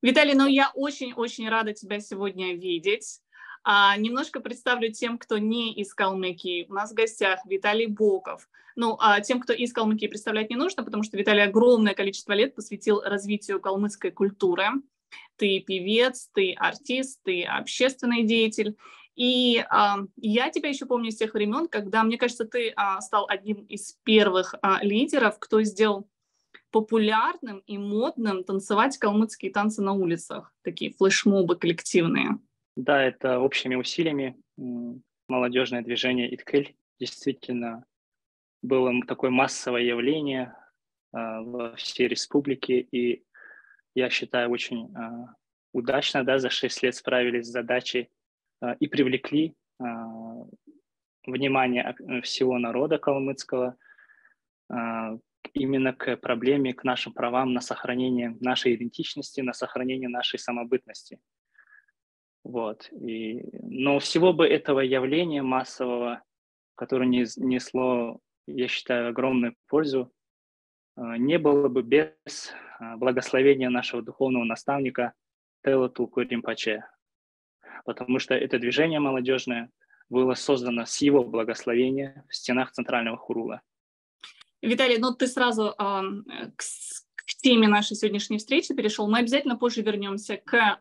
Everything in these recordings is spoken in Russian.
Виталий, ну я очень-очень рада тебя сегодня видеть. Немножко представлю тем, кто не из Калмыкии. У нас в гостях Виталий Боков. Ну, тем, кто из Калмыкии, представлять не нужно, потому что Виталий огромное количество лет посвятил развитию калмыцкой культуры. Ты певец, ты артист, ты общественный деятель. И я тебя еще помню с тех времен, когда, мне кажется, ты стал одним из первых лидеров, кто сделал популярным и модным танцевать калмыцкие танцы на улицах, такие флешмобы коллективные. Да, это общими усилиями молодежное движение «Иткель» действительно было такое массовое явление во всей республике, и я считаю, очень удачно, да, за 6 лет справились с задачей и привлекли внимание всего народа калмыцкого именно к проблеме, к нашим правам на сохранение нашей идентичности, на сохранение нашей самобытности. Вот. Но всего бы этого явления массового, которое несло, я считаю, огромную пользу, не было бы без благословения нашего духовного наставника Тела Тулку Ринпоче. Потому что это движение молодежное было создано с его благословения в стенах Центрального Хурула. Виталий, ну ты сразу к теме нашей сегодняшней встречи перешел. Мы обязательно позже вернемся к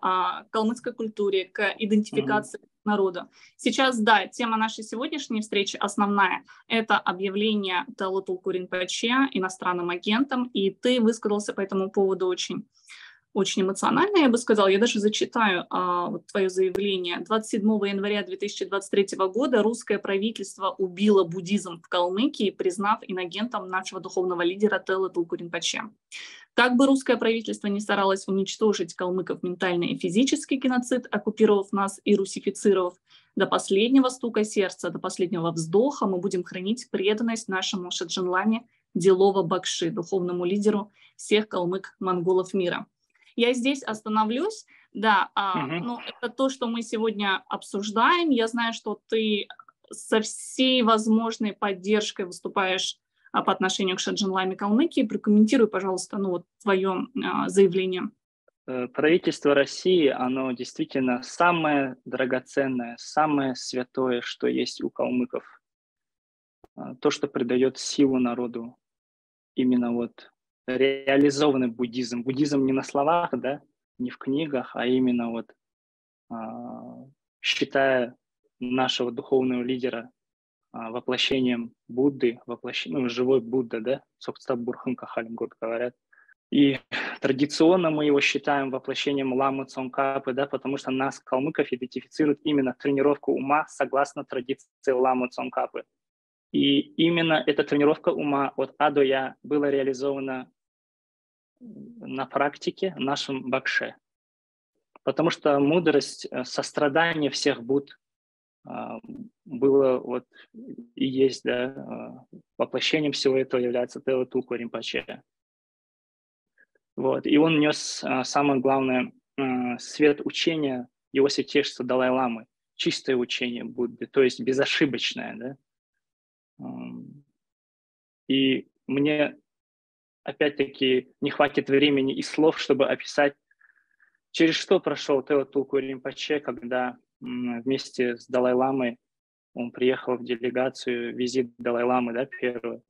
калмыцкой культуре, к идентификации народа. Сейчас, да, тема нашей сегодняшней встречи основная. Это объявление Тела Тулку Ринпоче иностранным агентом, и ты высказался по этому поводу очень эмоционально, я бы сказала. Я даже зачитаю вот твое заявление. 27 января 2023 года русское правительство убило буддизм в Калмыкии, признав инагентом нашего духовного лидера Тела Тулку Ринпоче. Как бы русское правительство не старалось уничтожить калмыков ментально и физически, геноцид, оккупировав нас и русифицировав, до последнего стука сердца, до последнего вздоха мы будем хранить преданность нашему Шаджинламе Дилова Бакши, духовному лидеру всех калмык-монголов мира. Я здесь остановлюсь. Да, ну, это то, что мы сегодня обсуждаем. Я знаю, что ты со всей возможной поддержкой выступаешь по отношению к Шаджинламе Калмыкии. Прокомментируй, пожалуйста, ну, вот твое заявление. Правительство России, оно действительно самое драгоценное, самое святое, что есть у калмыков. То, что придает силу народу. Именно вот реализованный буддизм. Буддизм не на словах, да, не в книгах, а именно вот считая нашего духовного лидера воплощением Будды, живой Будда, да, собственно, Бурхан Кахалингот говорят. И традиционно мы его считаем воплощением ламы Цонкапы, да, потому что нас, калмыков, идентифицирует именно тренировку ума согласно традиции ламы Цонкапы. И именно эта тренировка ума от А до Я была реализована на практике нашем Бакше. Потому что мудрость, сострадание всех Будд было вот и есть, да, воплощением всего этого является Тела Тулку Ринпоче. Вот. И он нес самое главное свет учения его святейшества Далай-ламы, чистое учение Будды, то есть безошибочное, да. И мне, опять-таки, не хватит времени и слов, чтобы описать, через что прошел Тела Тулку Ринпоче, когда вместе с Далай-ламой он приехал в делегацию, визит Далай-ламы, да, первый,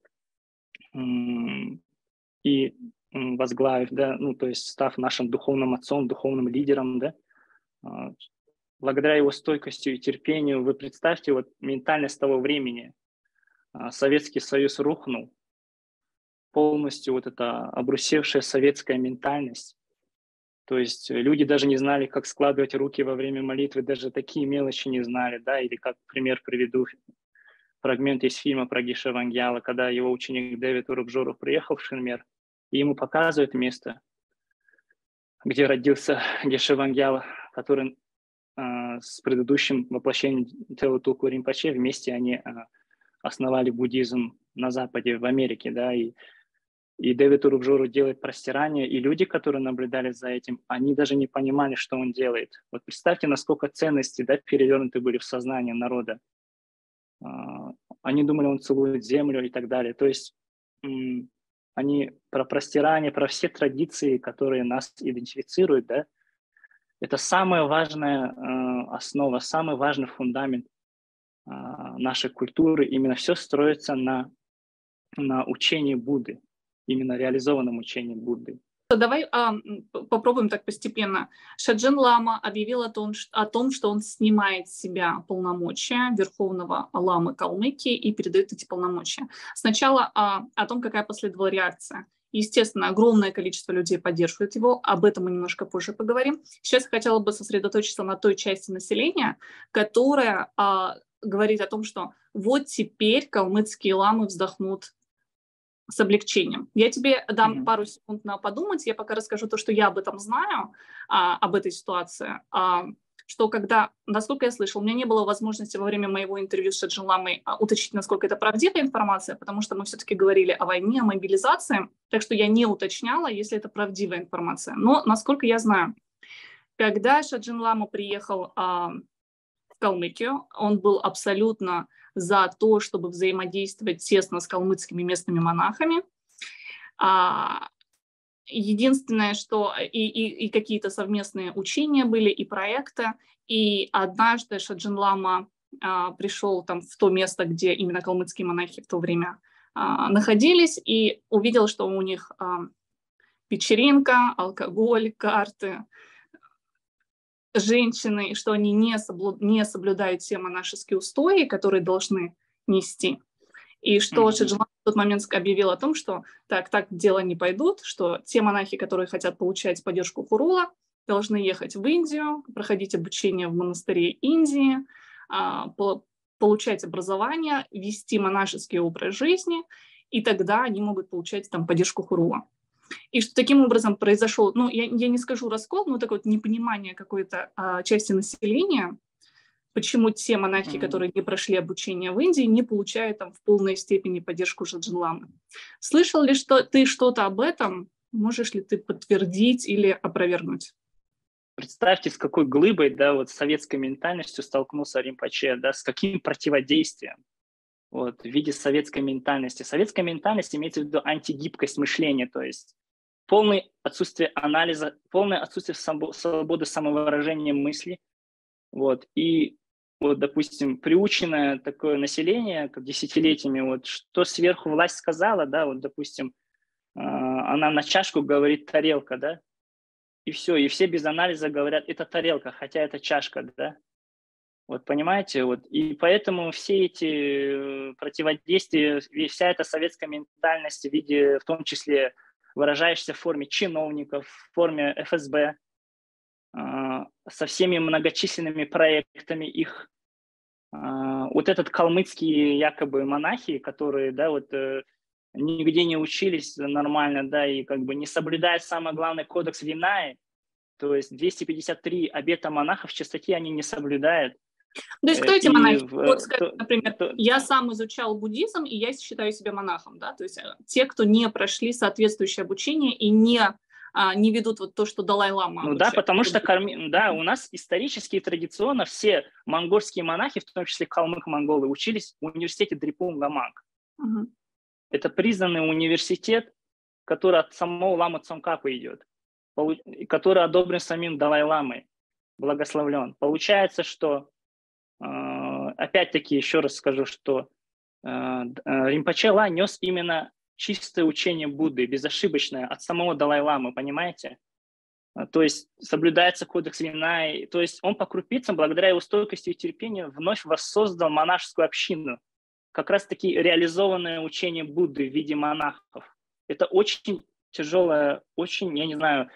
и возглавив, да, ну, то есть став нашим духовным отцом, духовным лидером, да, благодаря его стойкости и терпению, вы представьте вот ментальность того времени. Советский Союз рухнул, полностью вот эта обрусевшая советская ментальность. То есть люди даже не знали, как складывать руки во время молитвы, даже такие мелочи не знали, да, или как пример приведу фрагмент из фильма про Геше Вангьяла, когда его ученик Дэвид Урубжоров приехал в Шинмер, и ему показывают место, где родился Геше Вангьял, который с предыдущим воплощением Тела Тулку Ринпоче вместе они основали буддизм на Западе, в Америке, да, и Дэвид Урубжору делает простирание, и люди, которые наблюдали за этим, они даже не понимали, что он делает. Вот представьте, насколько ценности, да, перевернуты были в сознании народа. Они думали, он целует землю и так далее. То есть они про простирание, про все традиции, которые нас идентифицируют, да, Это самая важная основа, самый важный фундамент нашей культуры. Именно все строится на учении Будды, именно реализованном учении Будды. Давай попробуем так постепенно. Шаджен Лама объявил о том, что он снимает с себя полномочия Верховного Ламы Калмыкии и передает эти полномочия. Сначала о том, какая последовала реакция. Естественно, огромное количество людей поддерживает его, об этом мы немножко позже поговорим. Сейчас я хотела бы сосредоточиться на той части населения, которая говорит о том, что вот теперь калмыцкие ламы вздохнут с облегчением. Я тебе дам пару секунд на подумать, я пока расскажу то, что я об этом знаю, об этой ситуации. Что когда, насколько я слышала, у меня не было возможности во время моего интервью с Шаджен Ламой уточнить, насколько это правдивая информация, потому что мы все-таки говорили о войне, о мобилизации, так что я не уточняла, если это правдивая информация. Но, насколько я знаю, когда Шаджен Лама приехал в Калмыкию, он был абсолютно за то, чтобы взаимодействовать тесно с калмыцкими местными монахами. Единственное, что и какие-то совместные учения были, и проекты. И однажды Шаджен Лама пришел там в то место, где именно калмыцкие монахи в то время находились, и увидел, что у них вечеринка, алкоголь, карты, женщины, и что они не соблюдают все монашеские устои, которые должны нести. И что Шаджен Лама в тот момент объявил о том, что так дела не пойдут, что те монахи, которые хотят получать поддержку Хурула, должны ехать в Индию, проходить обучение в монастыре Индии, получать образование, вести монашеский образ жизни, и тогда они могут получать там поддержку Хурула. И что таким образом произошел, ну, я не скажу раскол, но такое вот непонимание какой-то части населения, почему те монахи, которые не прошли обучение в Индии, не получают там в полной степени поддержку Шаджен Ламы. Слышал ли ты что-то об этом? Можешь ли ты подтвердить или опровергнуть? Представьте, с какой глыбой, да, вот с советской ментальностью столкнулся Ринпоче, да, с каким противодействием вот, в виде советской ментальности. Советская ментальность имеется в виду антигибкость мышления, то есть полное отсутствие анализа, полное отсутствие свободы самовыражения мысли. Вот, и вот, допустим, приученное такое население, как десятилетиями, вот, что сверху власть сказала, да, вот, допустим, она на чашку говорит тарелка, да, и все без анализа говорят, это тарелка, хотя это чашка, да. Вот понимаете, вот, и поэтому все эти противодействия, вся эта советская ментальность в виде, в том числе, выражающаяся в форме чиновников, в форме ФСБ, со всеми многочисленными проектами их, вот этот калмыцкие якобы монахи, которые, да, вот нигде не учились нормально, да, и как бы не соблюдают самый главный кодекс Винаи, то есть 253 обета монахов в чистоте они не соблюдают. То есть кто эти монахи? Вот, например, я сам изучал буддизм, и я считаю себя монахом, да, то есть те, кто не прошли соответствующее обучение и не ведут вот то, что Далай-лама обучает. Да, потому что да, у нас исторически и традиционно все монгольские монахи, в том числе калмык-монголы, учились в университете Дрипун-Гаманг. Это признанный университет, который от самого ламы Цомкапа идет, который одобрен самим Далай-ламой, благословлен. Получается, что опять-таки еще раз скажу, что Ринпоче Ла нес именно чистое учение Будды, безошибочное, от самого Далай-ламы, понимаете? То есть соблюдается кодекс Винаи, то есть он по крупицам, благодаря его стойкости и терпению, вновь воссоздал монашескую общину. Как раз-таки реализованное учение Будды в виде монахов. Это очень тяжелое, очень, я не знаю,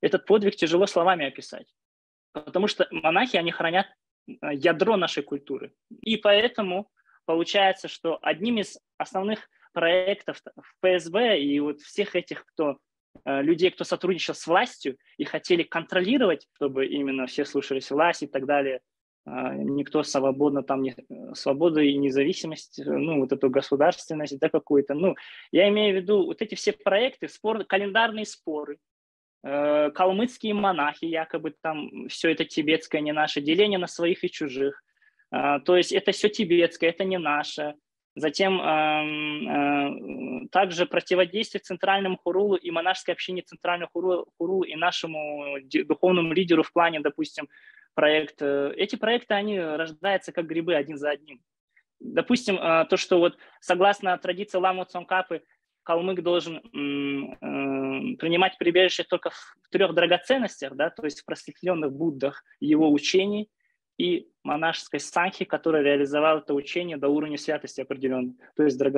этот подвиг тяжело словами описать. Потому что монахи, они хранят ядро нашей культуры. И поэтому получается, что одним из основных проектов в ФСБ и вот всех этих людей, кто сотрудничал с властью и хотели контролировать, чтобы именно все слушались власть и так далее, никто свободно там, свобода и независимость, ну, вот эту государственность, да, какую-то, ну, я имею в виду вот эти все проекты, календарные споры, калмыцкие монахи, якобы там все это тибетское, не наше, деление на своих и чужих. То есть это все тибетское, это не наше. Затем также противодействие центральному хурулу и монашеской общине центрального хурулу и нашему духовному лидеру в плане, допустим, проекта. Эти проекты, они рождаются как грибы один за одним. Допустим, то, что вот согласно традиции Ламы Цонкапы, калмык должен принимать прибежище только в 3 драгоценностях, да, то есть в просветленных Буддах, его учений и монашеской санхи, которая реализовала это учение до уровня святости определенной, то есть 3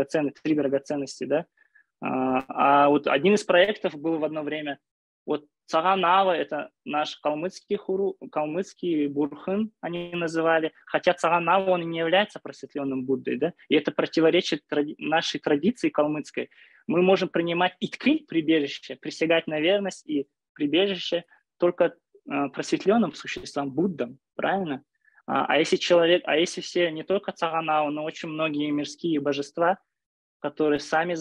драгоценности. Да. А вот один из проектов был в одно время, вот Цаганава, это наш калмыцкий бурхын, они называли, хотя Цаганава, он не является просветленным Буддой, да, и это противоречит нашей традиции калмыцкой. Мы можем принимать иткыль, прибежище, присягать на верность и прибежище только просветленным существам, Буддам, правильно? А если все, не только Цаганава, но очень многие мирские божества, которые сами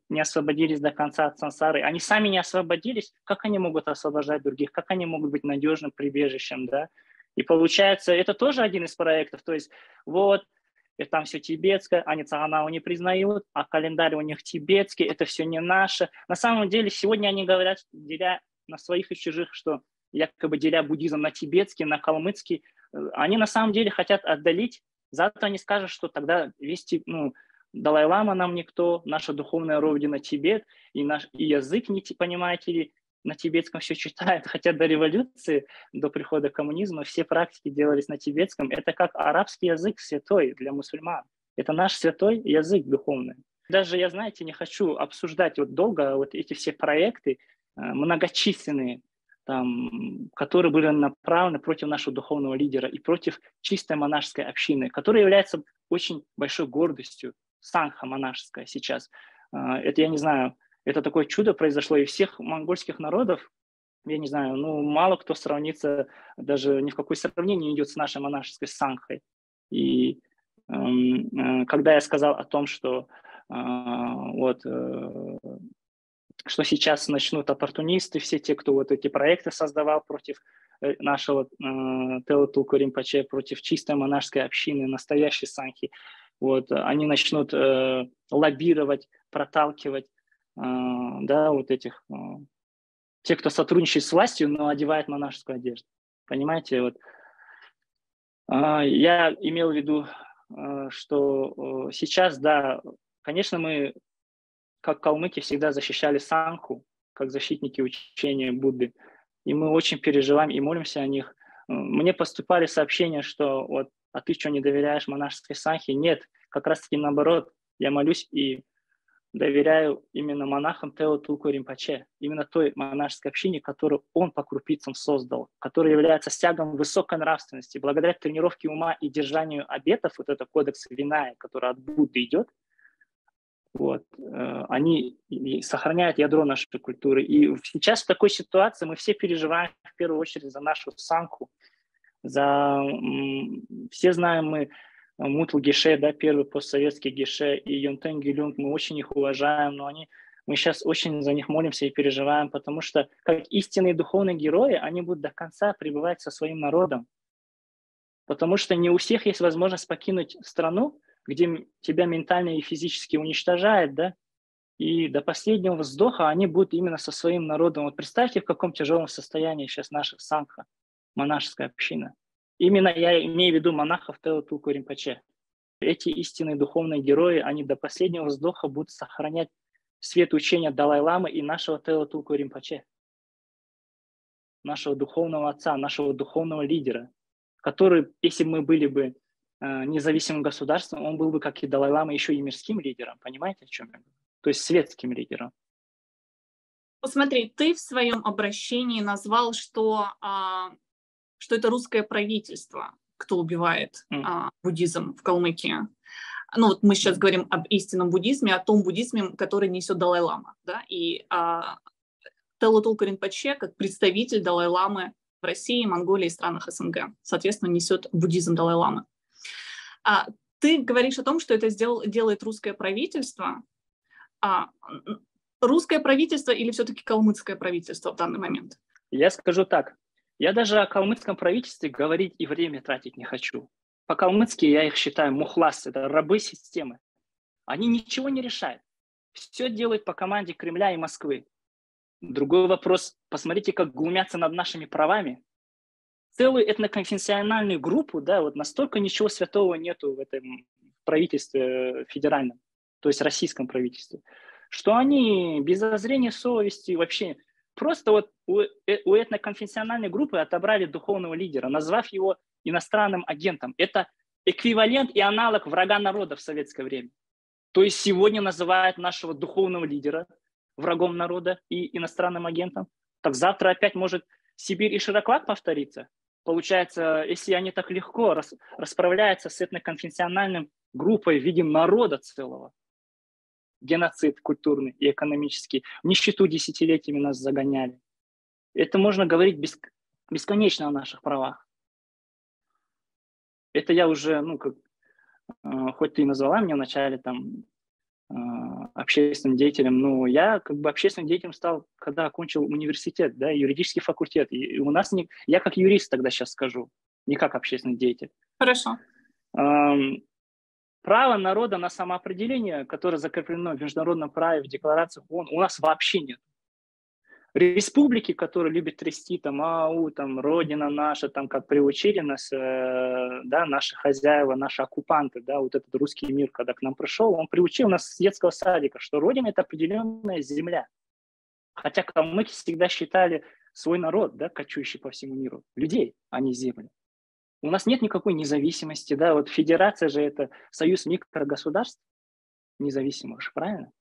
не освободились до конца от сансары, они сами не освободились, как они могут освобождать других, как они могут быть надежным прибежищем, да? И получается, это тоже один из проектов, то есть вот, и там все тибетское, они Цаганаву не признают, а календарь у них тибетский, это все не наше. На самом деле, сегодня они говорят, деля на своих и чужих, что якобы деля буддизм на тибетский, на калмыцкий, они на самом деле хотят отдалить, зато они скажут, что тогда Далай-лама нам никто, наша духовная родина Тибет, и язык, не понимаете ли, на тибетском все читает, хотя до революции, до прихода коммунизма все практики делались на тибетском. Это как арабский язык святой для мусульман. Это наш святой язык духовный. Даже я, знаете, не хочу обсуждать вот долго вот эти все проекты многочисленные, там, которые были направлены против нашего духовного лидера и против чистой монашеской общины, которая является очень большой гордостью, санха монашеская сейчас. Это, я не знаю, это такое чудо произошло, и всех монгольских народов, я не знаю, мало кто сравнится, даже ни в какое сравнение не идет с нашей монашеской санхой. И когда я сказал о том, что что сейчас начнут оппортунисты, все те, кто вот эти проекты создавал против нашего Тело Тулку Ринпоче, против чистой монашеской общины, настоящей санхи, вот, они начнут лоббировать, проталкивать, те, кто сотрудничает с властью, но одевает монашескую одежду. Понимаете, вот. Я имел в виду, что сейчас, да, конечно, мы, как калмыки, всегда защищали санху, как защитники учения Будды, и мы очень переживаем и молимся о них. Мне поступали сообщения, что вот, а ты что, не доверяешь монашеской санхе? Нет, как раз-таки наоборот, я молюсь и доверяю именно монахам Тело Тулку Ринпоче, именно той монашеской общине, которую он по крупицам создал, которая является стягом высокой нравственности. Благодаря тренировке ума и держанию обетов, вот это кодекс Виная, который от Будды идет, вот, они сохраняют ядро нашей культуры. И сейчас в такой ситуации мы все переживаем в первую очередь за нашу санху, все знаем мы Мутлу Геше, да, первый постсоветский Геше, и Йонтен Гилюнг, мы очень их уважаем, но мы сейчас очень за них молимся и переживаем, потому что как истинные духовные герои, они будут до конца пребывать со своим народом. Потому что не у всех есть возможность покинуть страну, где тебя ментально и физически уничтожают, да, и до последнего вздоха они будут именно со своим народом. Вот представьте, в каком тяжелом состоянии сейчас наша санха, монашеская община. Именно я имею в виду монахов Тело Тулку Ринпоче. Эти истинные духовные герои, они до последнего вздоха будут сохранять свет учения Далай-ламы и нашего Тело Тулку Ринпоче, нашего духовного отца, нашего духовного лидера, который, если бы мы были бы независимым государством, он был бы, как и Далай-лама, еще и мирским лидером. Понимаете, о чем я говорю? То есть светским лидером. Посмотри, ты в своем обращении назвал, что это русское правительство, кто убивает буддизм в Калмыкии. Ну вот мы сейчас говорим об истинном буддизме, о том буддизме, который несет Далай-лама. Да? И Тело Тулку Ринпоче, как представитель Далай-ламы в России, Монголии и странах СНГ, соответственно, несет буддизм Далай-ламы. Ты говоришь о том, что это делает русское правительство. Русское правительство или все-таки калмыцкое правительство в данный момент? Я скажу так. Я даже о калмыцком правительстве говорить и время тратить не хочу. По-калмыцки я их считаю мухлас, это рабы системы. Они ничего не решают. Все делают по команде Кремля и Москвы. Другой вопрос, посмотрите, как глумятся над нашими правами. Целую этноконфессиональную группу, да, вот настолько ничего святого нету в этом правительстве федеральном, то есть российском правительстве, что они без зазрения совести вообще просто вот у этноконфессиональной группы отобрали духовного лидера, назвав его иностранным агентом. Это эквивалент и аналог врага народа в советское время. То есть сегодня называют нашего духовного лидера врагом народа и иностранным агентом. Так завтра опять может Сибирь и Широклад повториться. Получается, если они так легко расправляются с этноконфессиональной группой в виде народа целого, геноцид культурный и экономический, в нищету десятилетиями нас загоняли. Это можно говорить бесконечно о наших правах. Это я уже, хоть ты и назвала меня вначале там общественным деятелем, но я как бы общественным деятелем стал, когда окончил университет, да, юридический факультет. И у нас я как юрист тогда сейчас скажу, не как общественный деятель. Хорошо. Право народа на самоопределение, которое закреплено в международном праве, в декларациях ООН, у нас вообще нет. Республики, которые любят трясти, там, Родина наша, там, как приучили нас, да, наши хозяева, наши оккупанты, да, вот этот русский мир, когда к нам пришел, он приучил нас с детского садика, что Родина – это определенная земля. Хотя калмыки всегда считали свой народ, да, кочующий по всему миру, людей, а не земли. У нас нет никакой независимости, да, вот федерация же – это союз микрогосударств независимых, правильно?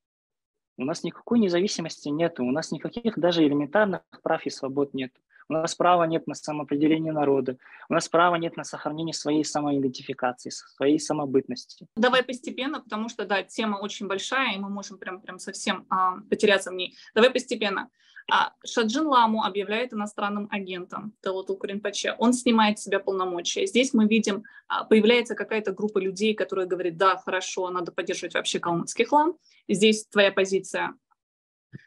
У нас никакой независимости нет, у нас никаких даже элементарных прав и свобод нет. У нас права нет на самоопределение народа, у нас права нет на сохранение своей самоидентификации, своей самобытности. Давай постепенно, потому что, да, тема очень большая, и мы можем прям совсем потеряться в ней. Давай постепенно. Шаджин Ламу объявляет иностранным агентом Телотулку Ринпоче. Он снимает с себя полномочия. Здесь мы видим, появляется какая-то группа людей, которые говорят, да, хорошо, надо поддерживать вообще калмыцкий хлам. Здесь твоя позиция,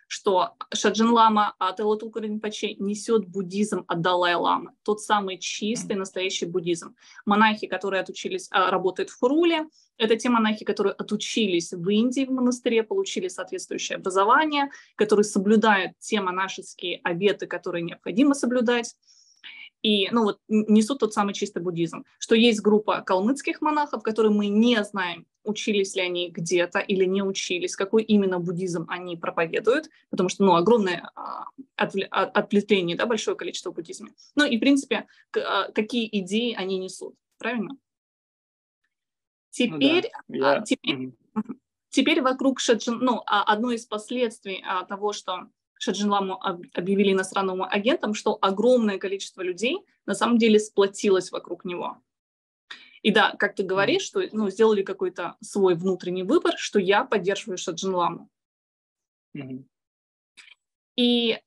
что Шаджин Лама Телотулку Ринпоче несет буддизм от Далай-ламы, тот самый чистый, настоящий буддизм. Монахи, которые отучились, работают в Хуруле, это те монахи, которые отучились в Индии в монастыре, получили соответствующее образование, которые соблюдают те монашеские обеты, которые необходимо соблюдать. И несут тот самый чистый буддизм. Что есть группа калмыцких монахов, которые мы не знаем, учились ли они где-то или не учились, какой именно буддизм они проповедуют, потому что огромное ответвление, да, большое количество буддизма. И, в принципе, какие идеи они несут. Правильно? Теперь, теперь вокруг Шаджин, одно из последствий того, что Шаджин Ламу объявили иностранным агентом, что огромное количество людей на самом деле сплотилось вокруг него. И да, как ты говоришь, что сделали какой-то свой внутренний выбор, что я поддерживаю Шаджин Ламу. И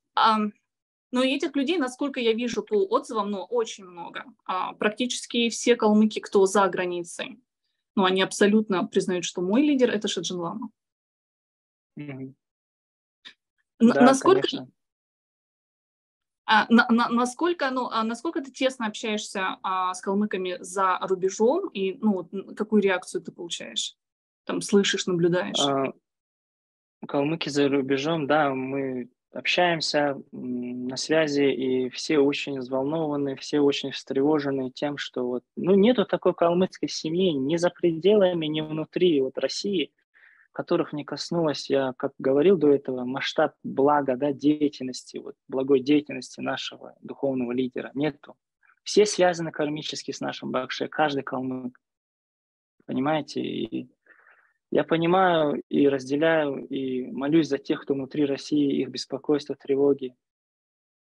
этих людей, насколько я вижу по отзывам, очень много. Практически все калмыки, кто за границей, они абсолютно признают, что мой лидер – это Шаджин Лама. Да, насколько, конечно. насколько ты тесно общаешься с калмыками за рубежом, и какую реакцию ты получаешь? Там слышишь, наблюдаешь? Калмыки за рубежом, да, мы общаемся на связи, и все очень взволнованы, все очень встревожены тем, что нету такой калмыцкой семьи ни за пределами, ни внутри России, которых не коснулась, я как говорил до этого, масштаб блага, да, деятельности, благой деятельности нашего духовного лидера. Нету. Все связаны кармически с нашим Бакше, каждый калмык. Понимаете? И я понимаю и разделяю, и молюсь за тех, кто внутри России, их беспокойство, тревоги.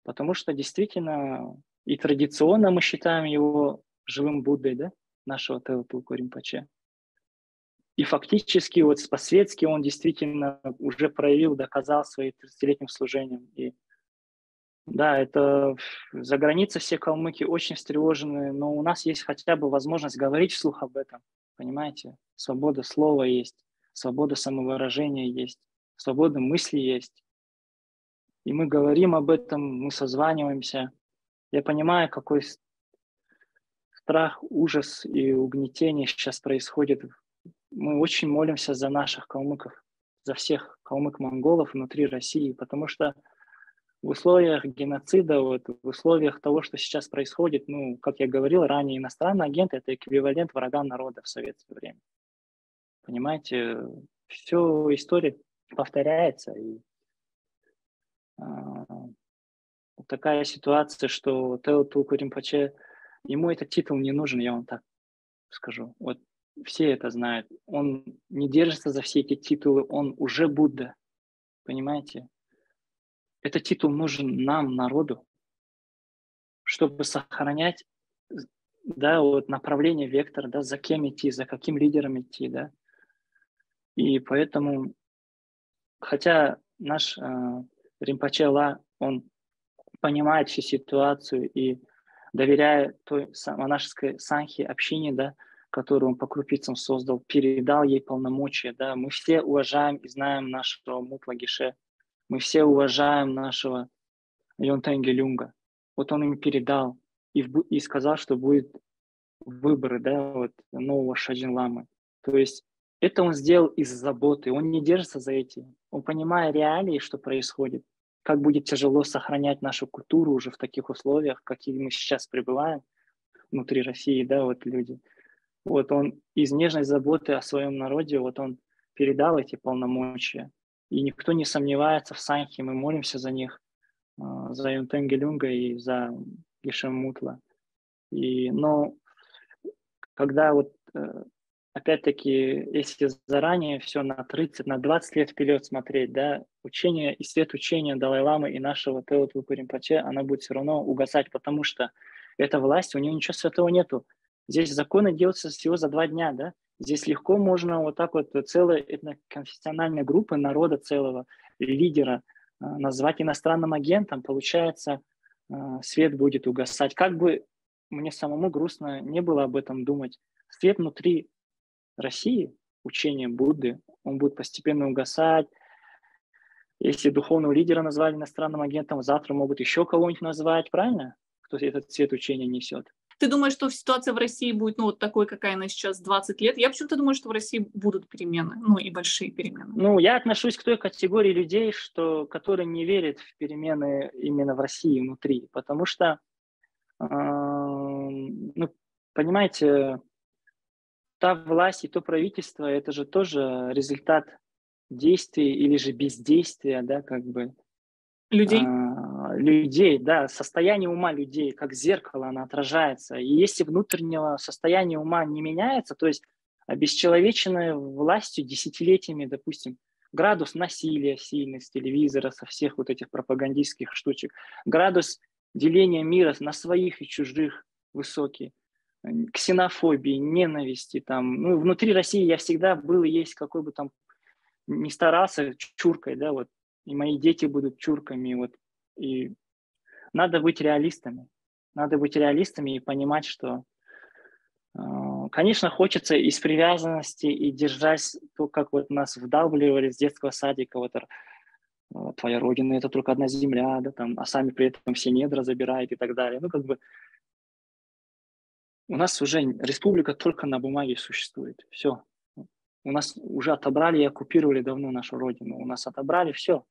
Потому что действительно и традиционно мы считаем его живым Буддой, да, нашего Телотулку Ринпоче. И фактически по-светски он действительно уже проявил, доказал своим 30-летним служением. И да, это за границей все калмыки очень встревожены, но у нас есть хотя бы возможность говорить вслух об этом, понимаете? Свобода слова есть, свобода самовыражения есть, свобода мысли есть. И мы говорим об этом, мы созваниваемся. Я понимаю, какой страх, ужас и угнетение сейчас происходит мы очень молимся за наших калмыков, за всех калмык-монголов внутри России, потому что в условиях геноцида, вот, в условиях того, что сейчас происходит, ну, как я говорил ранее, иностранный агент – это эквивалент врага народа в советское время. Понимаете, все история повторяется, и такая ситуация, что Теотулку Ринпоче, ему этот титул не нужен, я вам так скажу. Вот все это знают. Он не держится за все эти титулы, он уже Будда, понимаете? Этот титул нужен нам, народу, чтобы сохранять, да, вот направление, вектор, да, за кем идти, за каким лидером идти, да. И поэтому, хотя наш Ринпоче Ла, он понимает всю ситуацию и доверяя той монашеской санхе, общине, да, которую он по крупицам создал, передал ей полномочия, да. Мы все уважаем и знаем нашего Мутлагише, мы все уважаем нашего Йонтенге Люнга. Вот он им передал и сказал, что будет выборы, да, вот, нового Шаджин Ламы. То есть это он сделал из заботы, он не держится за эти. Он, понимая реалии, что происходит, как будет тяжело сохранять нашу культуру уже в таких условиях, какие мы сейчас пребываем внутри России, да, вот люди. Вот он из нежной заботы о своем народе, вот он передал эти полномочия. И никто не сомневается в Санхе, мы молимся за них, за Юнтенге Люнга и за Гишем Мутла. Но когда вот опять-таки, если заранее все на 30, на 20 лет вперед смотреть, да, учение и свет учения Далай-ламы и нашего Теотулку Ринпоче, она будет все равно угасать, потому что эта власть, у нее ничего святого нету. Здесь законы делаются всего за 2 дня, да. Здесь легко можно вот так вот целые этноконфессиональные группы народа целого, лидера назвать иностранным агентом. Получается, свет будет угасать. Как бы мне самому грустно не было об этом думать. Свет внутри России, учение Будды, он будет постепенно угасать. Если духовного лидера назвали иностранным агентом, завтра могут еще кого-нибудь назвать, правильно? Кто этот цвет учения несет. Ты думаешь, что ситуация в России будет, ну, вот такой, какая она сейчас, 20 лет? Я почему-то думаю, что в России будут перемены, ну, и большие перемены. Ну, я отношусь к той категории людей, которые не верят в перемены именно в России внутри, потому что, ну, понимаете, та власть и то правительство, это же тоже результат действий или же бездействия, да, как бы Людей? людей, да, состояние ума людей, как зеркало, оно отражается. И если внутреннего состояния ума не меняется, то есть обесчеловеченной властью десятилетиями, допустим, градус насилия сильный с телевизора, со всех вот этих пропагандистских штучек, градус деления мира на своих и чужих высокий, ксенофобии, ненависти, там, ну, внутри России я всегда был и есть, какой бы там ни старался, чуркой, да, вот, и мои дети будут чурками, вот, и надо быть реалистами. Надо быть реалистами и понимать, что, конечно, хочется из привязанности и держась, то, как вот нас вдавливали с детского садика, вот, твоя родина – это только одна земля, да, там, а сами при этом все недра забирают и так далее. Ну, как бы у нас уже республика только на бумаге существует. Все. У нас уже отобрали и оккупировали давно нашу родину. У нас отобрали все.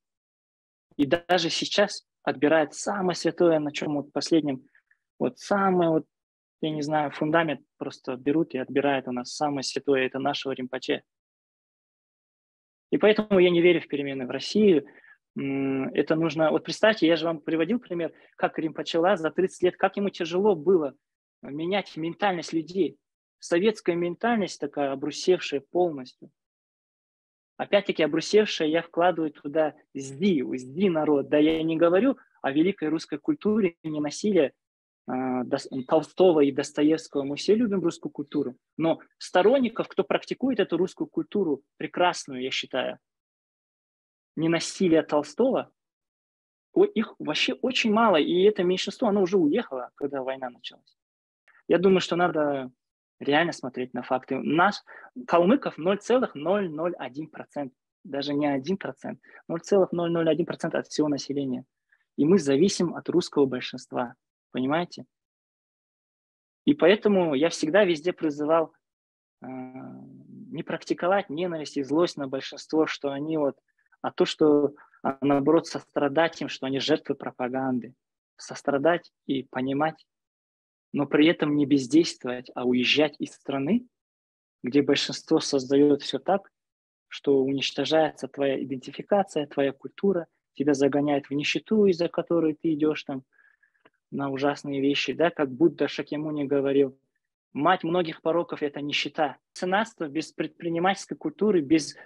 И даже сейчас отбирают самое святое, на чем вот последнем, вот самое вот, я не знаю, фундамент просто берут и отбирают у нас самое святое, это нашего Ринпоче. И поэтому я не верю в перемены в России. Это нужно... Вот представьте, я же вам приводил пример, как Ринпоче Ла за 30 лет, как ему тяжело было менять ментальность людей. Советская ментальность такая, обрусевшая полностью. Опять-таки, обрусевшая, я вкладываю туда СДИ народ. Да, я не говорю о великой русской культуре, не насилия Толстого и Достоевского. Мы все любим русскую культуру. Но сторонников, кто практикует эту русскую культуру прекрасную, я считаю, не насилие Толстого, их вообще очень мало. И это меньшинство, оно уже уехало, когда война началась. Я думаю, что надо реально смотреть на факты. Калмыков 0,001%, даже не 1%, 0,001% от всего населения. И мы зависим от русского большинства, понимаете? И поэтому я всегда везде призывал не практиковать ненависть и злость на большинство, что они вот, то, что, наоборот, сострадать им, что они жертвы пропаганды. Сострадать и понимать, но при этом не бездействовать, а уезжать из страны, где большинство создает все так, что уничтожается твоя идентификация, твоя культура, тебя загоняет в нищету, из-за которой ты идешь там на ужасные вещи, да, как Будда Шакьямуни говорил, мать многих пороков – это нищета. Меценатство без предпринимательской культуры, без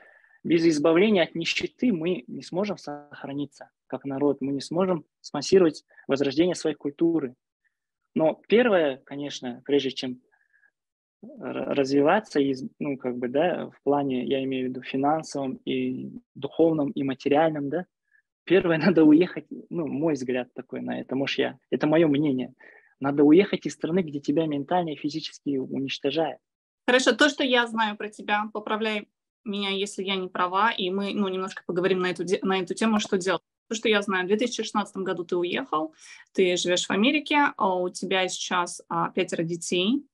избавления от нищеты мы не сможем сохраниться как народ, мы не сможем спонсировать возрождение своей культуры. Но первое, конечно, прежде чем развиваться, ну, как бы, да, в плане, я имею в виду, финансовом и духовном, и материальном, да, первое, надо уехать, ну, мой взгляд такой на это, может, это мое мнение, надо уехать из страны, где тебя ментально и физически уничтожают. Хорошо, то, что я знаю про тебя, поправляй меня, если я не права, и мы, ну, немножко поговорим на эту тему, что делать. То, что я знаю, в 2016 году ты уехал, ты живешь в Америке, у тебя сейчас 5 детей.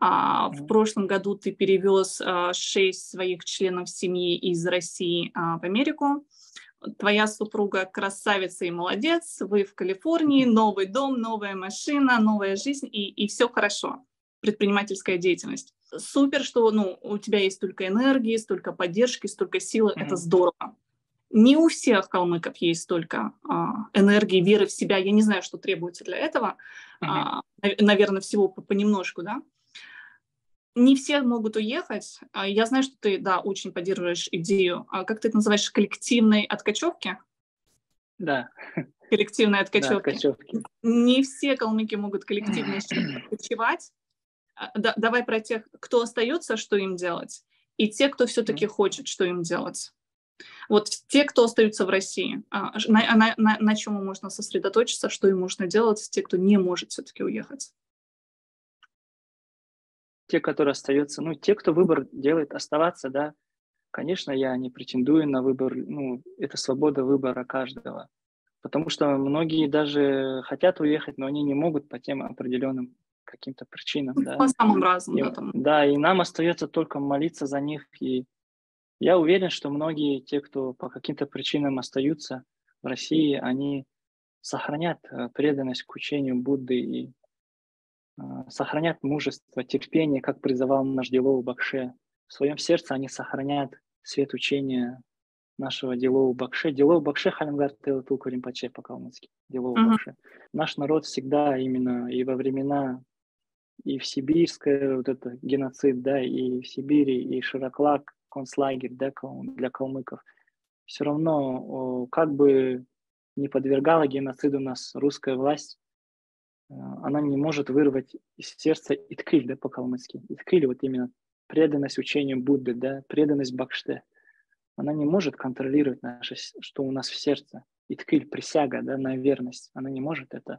В прошлом году ты перевез 6 своих членов семьи из России в Америку. Твоя супруга красавица и молодец, вы в Калифорнии, новый дом, новая машина, новая жизнь, и все хорошо. Предпринимательская деятельность. Супер, что, ну, у тебя есть столько энергии, столько поддержки, столько силы, это здорово. Не у всех калмыков есть столько энергии, веры в себя. Я не знаю, что требуется для этого. Наверное, всего понемножку, да. Не все могут уехать. Я знаю, что ты, да, очень поддерживаешь идею, как ты это называешь, коллективной откачевки? Да. Коллективной откачевки. Да, откачевки. Не все калмыки могут коллективно откачевать. Давай про тех, кто остается, что им делать, и те, кто все-таки хочет, что им делать. Вот те, кто остаются в России, на чем можно сосредоточиться, что им можно делать, те, кто не может все-таки уехать. Те, которые остаются, ну, те, кто выбор делает оставаться, да, конечно, я не претендую на выбор, ну, это свобода выбора каждого, потому что многие даже хотят уехать, но они не могут по тем определенным каким-то причинам, да. По самым разным, и, да, там. Да, и нам остается только молиться за них, и я уверен, что многие, те, кто по каким-то причинам остаются в России, они сохранят преданность к учению Будды и сохранят мужество, терпение, как призывал наш Дилоу Бакше. В своем сердце они сохранят свет учения нашего Дилоу Бакше. Дилоу Бакше Халимгар Теотулку Римпаче по-калмыцки. Дилоу Бакше. Наш народ всегда именно и во времена, и в сибирское вот это геноцид, да, и в Сибири, и Широклак, концлагерь, да, для калмыков. Все равно, как бы не подвергала геноциду нас русская власть, она не может вырвать из сердца иткиль, да, по-калмыцки. Иткиль, вот именно преданность учению Будды, да, преданность Бакште. Она не может контролировать наше, что у нас в сердце. Иткиль, присяга, да, на верность. Она не может это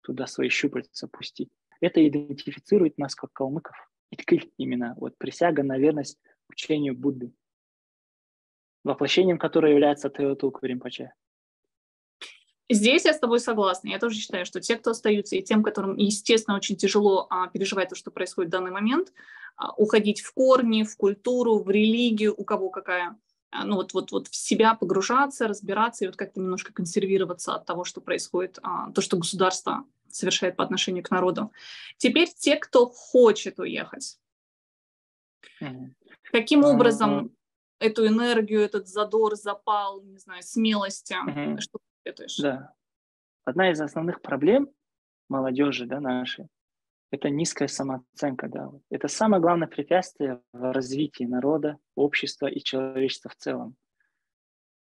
туда свои щупальца пустить. Это идентифицирует нас как калмыков. Иткиль именно, вот присяга на верность учению Будды, воплощением которого является Теотулку Римпаче. Здесь я с тобой согласна. Я тоже считаю, что те, кто остаются, и тем, которым, естественно, очень тяжело переживать то, что происходит в данный момент, уходить в корни, в культуру, в религию, у кого какая, ну вот в себя погружаться, разбираться и вот как-то немножко консервироваться от того, что происходит, то, что государство совершает по отношению к народу. Теперь те, кто хочет уехать. Каким образом эту энергию, этот задор, запал, не знаю, смелость, что ты советуешь? Да. Одна из основных проблем молодежи, да, нашей, это низкая самооценка, да. Это самое главное препятствие в развитии народа, общества и человечества в целом.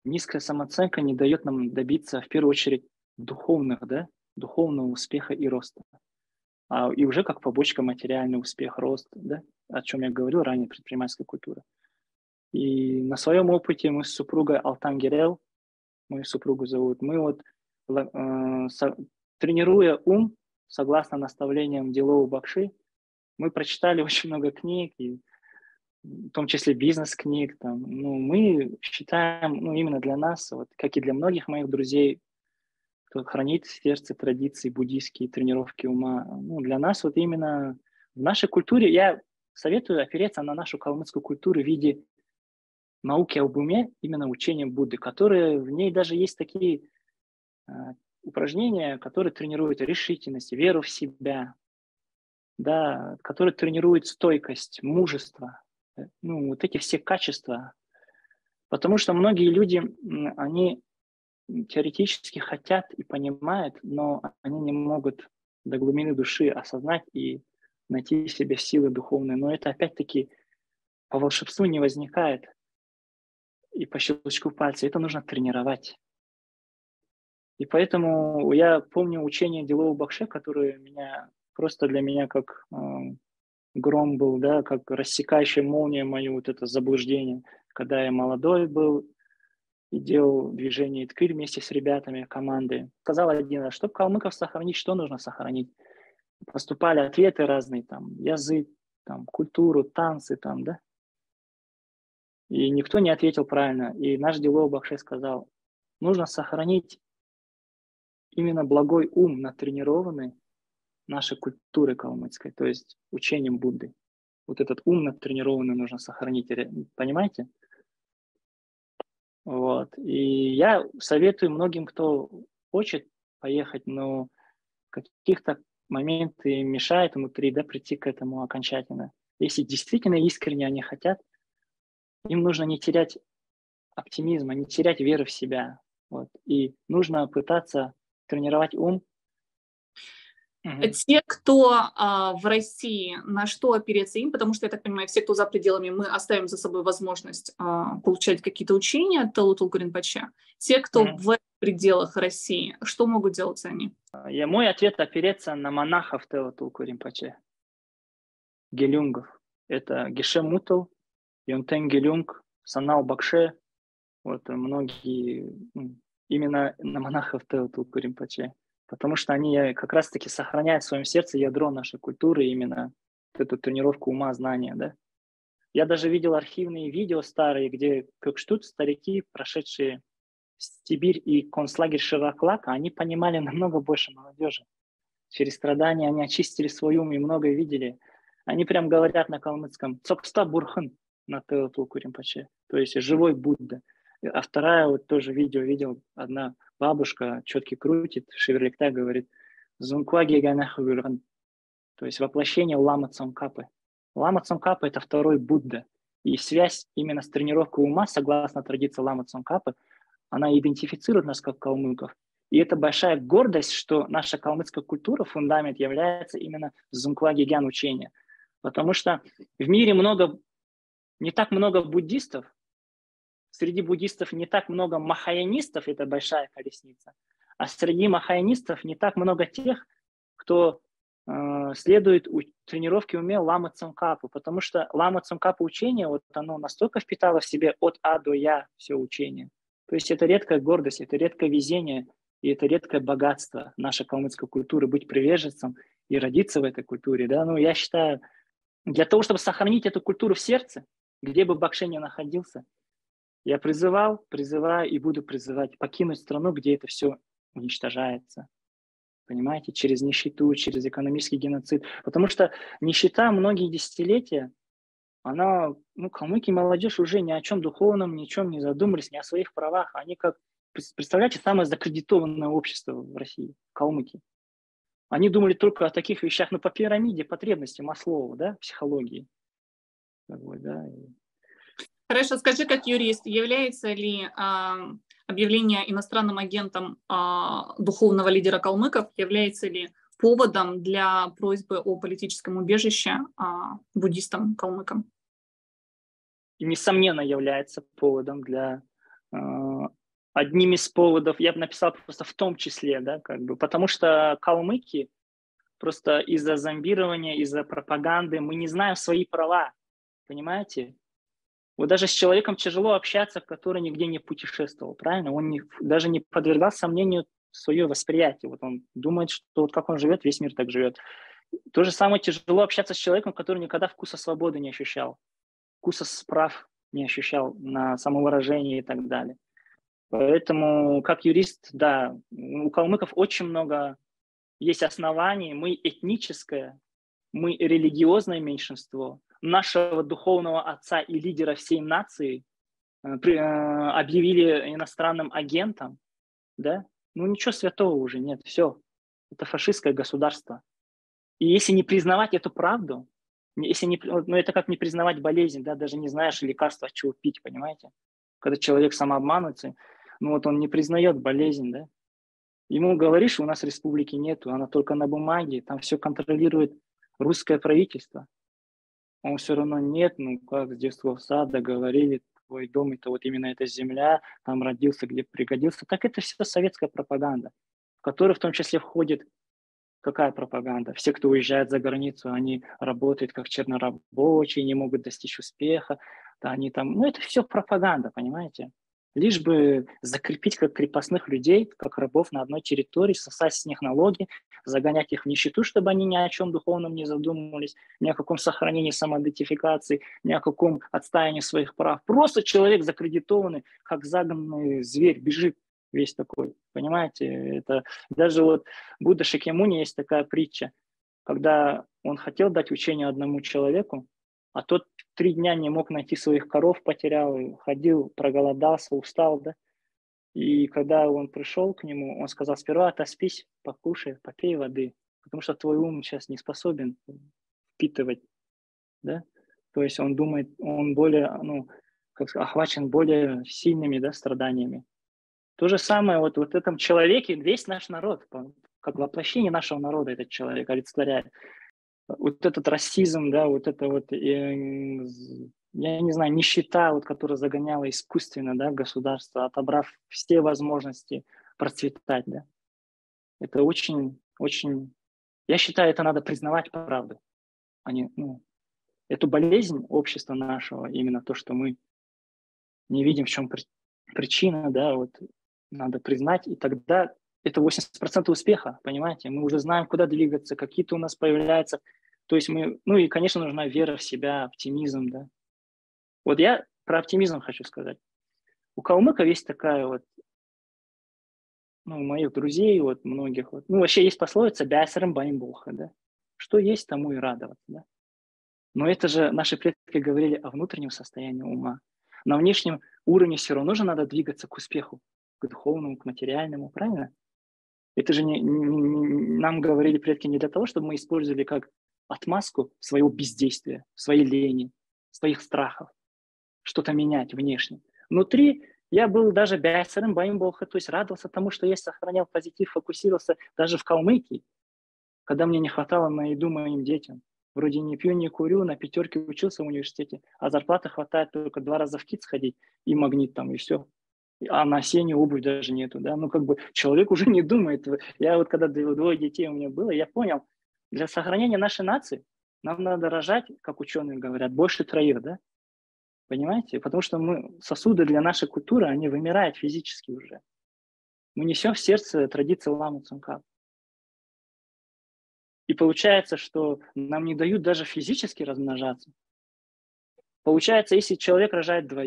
Низкая самооценка не дает нам добиться, в первую очередь, духовного успеха и роста. И уже как побочка материальный успех, рост, да, о чем я говорил ранее, предпринимательская культура. И на своем опыте мы с супругой Алтан Герел, мою супругу зовут, мы вот, тренируя ум, согласно наставлениям Дилоу Бакши, мы прочитали очень много книг, и в том числе бизнес-книг. Там, ну, мы считаем, ну, именно для нас, вот, как и для многих моих друзей, кто хранит в сердце традиции буддийские, тренировки ума, ну, для нас вот именно в нашей культуре, я советую опереться на нашу калмыцкую культуру в виде науки об уме, именно учением Будды, которые в ней даже есть такие упражнения, которые тренируют решительность, веру в себя, да, которые тренируют стойкость, мужество, ну, вот эти все качества. Потому что многие люди, они теоретически хотят и понимают, но они не могут до глубины души осознать и найти в себе силы духовные. Но это опять-таки по волшебству не возникает и по щелчку пальца. Это нужно тренировать. И поэтому я помню учение Дилоу Бакше, которое просто для меня как гром был, да, как рассекающая молния мое вот это заблуждение. Когда я молодой был и делал движение Иткырь вместе с ребятами команды, сказал один раз, чтобы калмыков сохранить, что нужно сохранить? Поступали ответы разные, там, язык, там, культуру, танцы, там, да. И никто не ответил правильно. И наш Дилоу Бакше сказал, нужно сохранить именно благой ум, натренированный нашей культурой калмыцкой, то есть учением Будды. Вот этот ум натренированный нужно сохранить, понимаете? Вот. И я советую многим, кто хочет поехать, но каких-то моменты мешают внутри, да, прийти к этому окончательно. Если действительно искренне они хотят, им нужно не терять оптимизма, не терять веры в себя. Вот. И нужно пытаться тренировать ум. Те, кто в России, на что опереться им, потому что, я так понимаю, все, кто за пределами, мы оставим за собой возможность получать какие-то учения от Талу Тулку Ринпоче. Те, кто в пределах России, что могут делать они? Мой ответ — опереться на монахов Талу Тулку Ринпоче, гелюнгов. Это Геше Мутл, Йонтен Гелюнг, Санал Бакше. Вот многие именно на монахов Талу Тулку Ринпоче. Потому что они как раз-таки сохраняют в своем сердце ядро нашей культуры, именно вот эту тренировку ума, знания, да. Я даже видел архивные видео старые, где как что-то старики, прошедшие Сибирь и концлагерь Шираклака, они понимали намного больше молодежи. Через страдания они очистили свой ум и многое видели. Они прям говорят на калмыцком «Цокста бурхан» на Тулку Ринпоче, то есть живой Будда. А вторая, вот тоже видео видел, одна бабушка четки крутит, шеверликта говорит «Зункуаги ганахугурган», то есть воплощение Лама Цомкапы. Лама Цомкапы — это второй Будда. И связь именно с тренировкой ума, согласно традиции Лама Цомкапы, она идентифицирует нас как калмыков. И это большая гордость, что наша калмыцкая культура, фундамент является именно Зункуаги-гян учения. Потому что в мире не так много буддистов, среди буддистов не так много махаянистов, это большая колесница, а среди махаянистов не так много тех, кто следует тренировке уме Лама Цомкапу, потому что Лама Цомкапу учение, вот оно настолько впитало в себе от А до Я все учение. То есть это редкая гордость, это редкое везение, и это редкое богатство нашей калмыцкой культуры, быть приверженцем и родиться в этой культуре. Да? Ну, я считаю, для того, чтобы сохранить эту культуру в сердце, где бы Бакше ни находился, я призываю и буду призывать покинуть страну, где это все уничтожается. Понимаете, через нищету, через экономический геноцид. Потому что нищета многие десятилетия, она, калмыки, молодежь уже ни о чем духовном, ни о чем не задумались, ни о своих правах. Они как, представляете, самое закредитованное общество в России, калмыки. Они думали только о таких вещах, по пирамиде потребностей Маслоу, да, психологии. Да. Хорошо, скажи, как юрист, является ли объявление иностранным агентом духовного лидера калмыков, является ли поводом для просьбы о политическом убежище буддистам-калмыкам? И, несомненно, является поводом для... одним из поводов, я бы написал просто в том числе, да, потому что калмыки просто из-за зомбирования, из-за пропаганды, мы не знаем свои права, понимаете? Вот даже с человеком тяжело общаться, который нигде не путешествовал, правильно? Он даже не подвергал сомнению свое восприятие. Вот он думает, что вот как он живет, весь мир так живет. То же самое тяжело общаться с человеком, который никогда вкуса свободы не ощущал, вкуса прав не ощущал на самовыражение и так далее. Поэтому, как юрист, да, у калмыков очень много есть оснований. Мы этническое, мы религиозное меньшинство, нашего духовного отца и лидера всей нации объявили иностранным агентом, да? Ну ничего святого уже нет, все. Это фашистское государство. И если не признавать эту правду, если не, ну это как не признавать болезнь, да, даже не знаешь лекарства, от чего пить, понимаете? Когда человек самообманывается, ну вот он не признает болезнь, да? Ему говоришь, у нас республики нету, она только на бумаге, там все контролирует русское правительство. Он все равно нет, ну как с детского сада говорили, твой дом это вот именно эта земля, там родился, где пригодился. Так это все советская пропаганда, в которую в том числе входит какая пропаганда? Все, кто уезжает за границу, они работают как чернорабочие, не могут достичь успеха. Да, они там, ну это все пропаганда, понимаете? Лишь бы закрепить как крепостных людей, как рабов на одной территории, сосать с них налоги, загонять их в нищету, чтобы они ни о чем духовном не задумывались, ни о каком сохранении самоидентификации, ни о каком отстаивании своих прав. Просто человек закредитованный, как загнанный зверь, бежит весь такой, понимаете? Это даже вот Будда Шакьямуни есть такая притча, когда он хотел дать учение одному человеку, а тот 3 дня не мог найти своих коров, потерял, ходил, проголодался, устал, да. И когда он пришел к нему, он сказал, сперва отоспись, покушай, попей воды, потому что твой ум сейчас не способен впитывать, да. То есть он думает, он более, ну, как сказать, охвачен более сильными, да, страданиями. То же самое вот в этом человеке весь наш народ, как воплощение нашего народа этот человек олицетворяет. Вот этот расизм, да, вот это вот, я не знаю, нищета, вот, которая загоняла искусственно, да, государство, отобрав все возможности процветать, да. Это очень, очень, я считаю, это надо признавать правду, а не, ну, эту болезнь общества нашего, именно то, что мы не видим, в чем причина, да, вот надо признать, и тогда это 80% успеха, понимаете? Мы уже знаем, куда двигаться, какие-то у нас появляются. То есть мы, ну и, конечно, нужна вера в себя, оптимизм, да. Вот я про оптимизм хочу сказать. У калмыков есть такая вот, ну, у моих друзей, вот многих, вот, ну, вообще есть пословица «бясарым баимболха», да. Что есть, тому и радоваться, да. Но это же наши предки говорили о внутреннем состоянии ума. На внешнем уровне все равно же надо двигаться к успеху, к духовному, к материальному, правильно? Это же нам говорили предки не для того, чтобы мы использовали как отмазку своего бездействия, своей лени, своих страхов, что-то менять внешне. Внутри я был даже бясарым баимболха, то есть радовался тому, что я сохранял позитив, фокусировался даже в Калмыкии, когда мне не хватало на еду моим детям. Вроде не пью, не курю, на 5 учился в университете, а зарплаты хватает только 2 раза в КИТ сходить и магнит там, и все. А на осеннюю обувь даже нету, да, ну как бы человек уже не думает. Я вот когда 2 детей у меня было, я понял, для сохранения нашей нации нам надо рожать, как ученые говорят, больше 3, да, понимаете? Потому что мы, сосуды для нашей культуры, они вымирают физически уже. Мы несем в сердце традиции Ламы Цункап. И получается, что нам не дают даже физически размножаться. Получается, если человек рожает 2,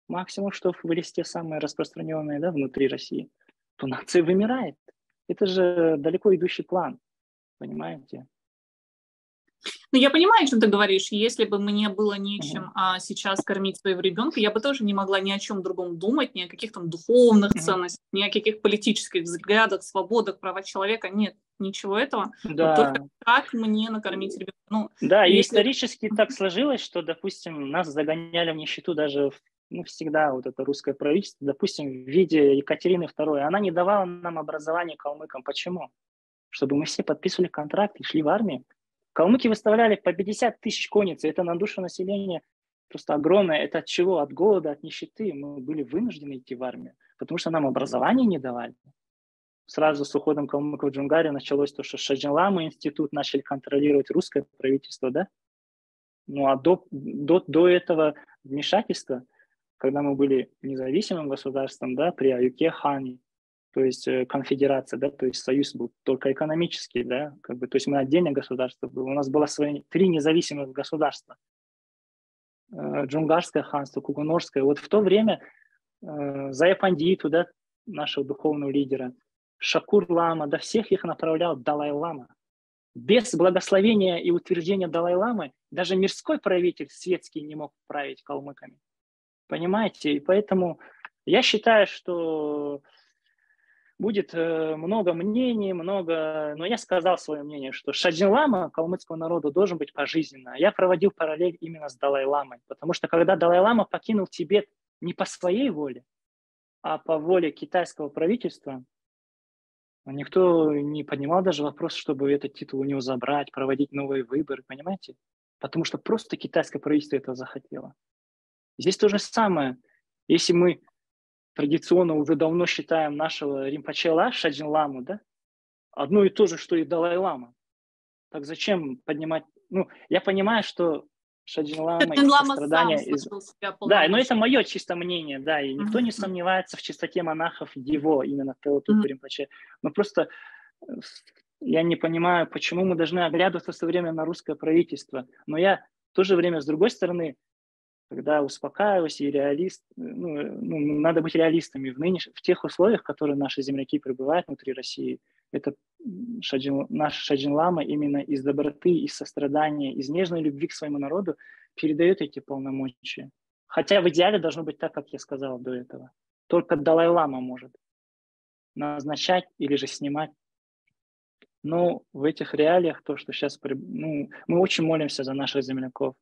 максимум, что в листе самые распространенные, да, внутри России, то нация вымирает. Это же далеко идущий план, понимаете? Ну, я понимаю, о чем ты говоришь. Если бы мне было нечем сейчас кормить своего ребенка, я бы тоже не могла ни о чем другом думать, ни о каких там духовных ценностях, ни о каких политических взглядах, свободах, правах человека. Нет, ничего этого. Вот Да, только как мне накормить ребенка. Ну, да, и если... исторически так сложилось, что, допустим, нас загоняли в нищету даже, ну, всегда вот это русское правительство, допустим, в виде Екатерины II. Она не давала нам образование калмыкам. Почему? Чтобы мы все подписывали контракт и шли в армию. Калмыки выставляли по 50 тысяч конниц, и это на душу населения просто огромное. Это от чего? От голода, от нищеты. Мы были вынуждены идти в армию, потому что нам образование не давали. Сразу с уходом калмыков в Джунгарию началось то, что Шаджинлама институт начали контролировать русское правительство, да? Ну а до этого вмешательства, когда мы были независимым государством, да, при Аюке хане, то есть конфедерация, да, то есть союз был только экономический, да, как бы, то есть мы отдельное государство было. У нас было 3 независимых государства. Джунгарское ханство, Кугунорское. Вот в то время Зая Пандиту, да, нашего духовного лидера, Шакур Лама, да всех их направлял Далай-Лама. Без благословения и утверждения Далай-ламы даже мирской правитель светский не мог править калмыками. Понимаете? И поэтому я считаю, что будет много мнений, но я сказал свое мнение, что Шаджин-лама калмыцкого народа должен быть пожизненно. Я проводил параллель именно с Далай-ламой, потому что когда Далай-лама покинул Тибет не по своей воле, а по воле китайского правительства, никто не поднимал даже вопрос, чтобы этот титул у него забрать, проводить новые выборы, понимаете? Потому что просто китайское правительство это захотело. Здесь то же самое. Если мы традиционно уже давно считаем нашего Ринпоче Шаджин-ламу, да, одно и то же, что и Далай-лама. Так зачем поднимать... Ну, я понимаю, что Шаджин-лама из Шаджин-лама сам сострадания... сложил себя Да, но это полномочия. мое чисто мнение, да, и никто не сомневается в чистоте монахов его, именно Теотуку Ринпоче. Но просто я не понимаю, почему мы должны оглядываться все время на русское правительство. Но я в то же время, с другой стороны, когда успокаиваюсь и реалист, надо быть реалистами в тех условиях, в которых наши земляки пребывают внутри России. Это наш Шаджин-лама именно из доброты, из сострадания, из нежной любви к своему народу передает эти полномочия. Хотя в идеале должно быть так, как я сказал до этого. Только Далай-лама может назначать или же снимать. Но в этих реалиях то, что сейчас... мы очень молимся за наших земляков.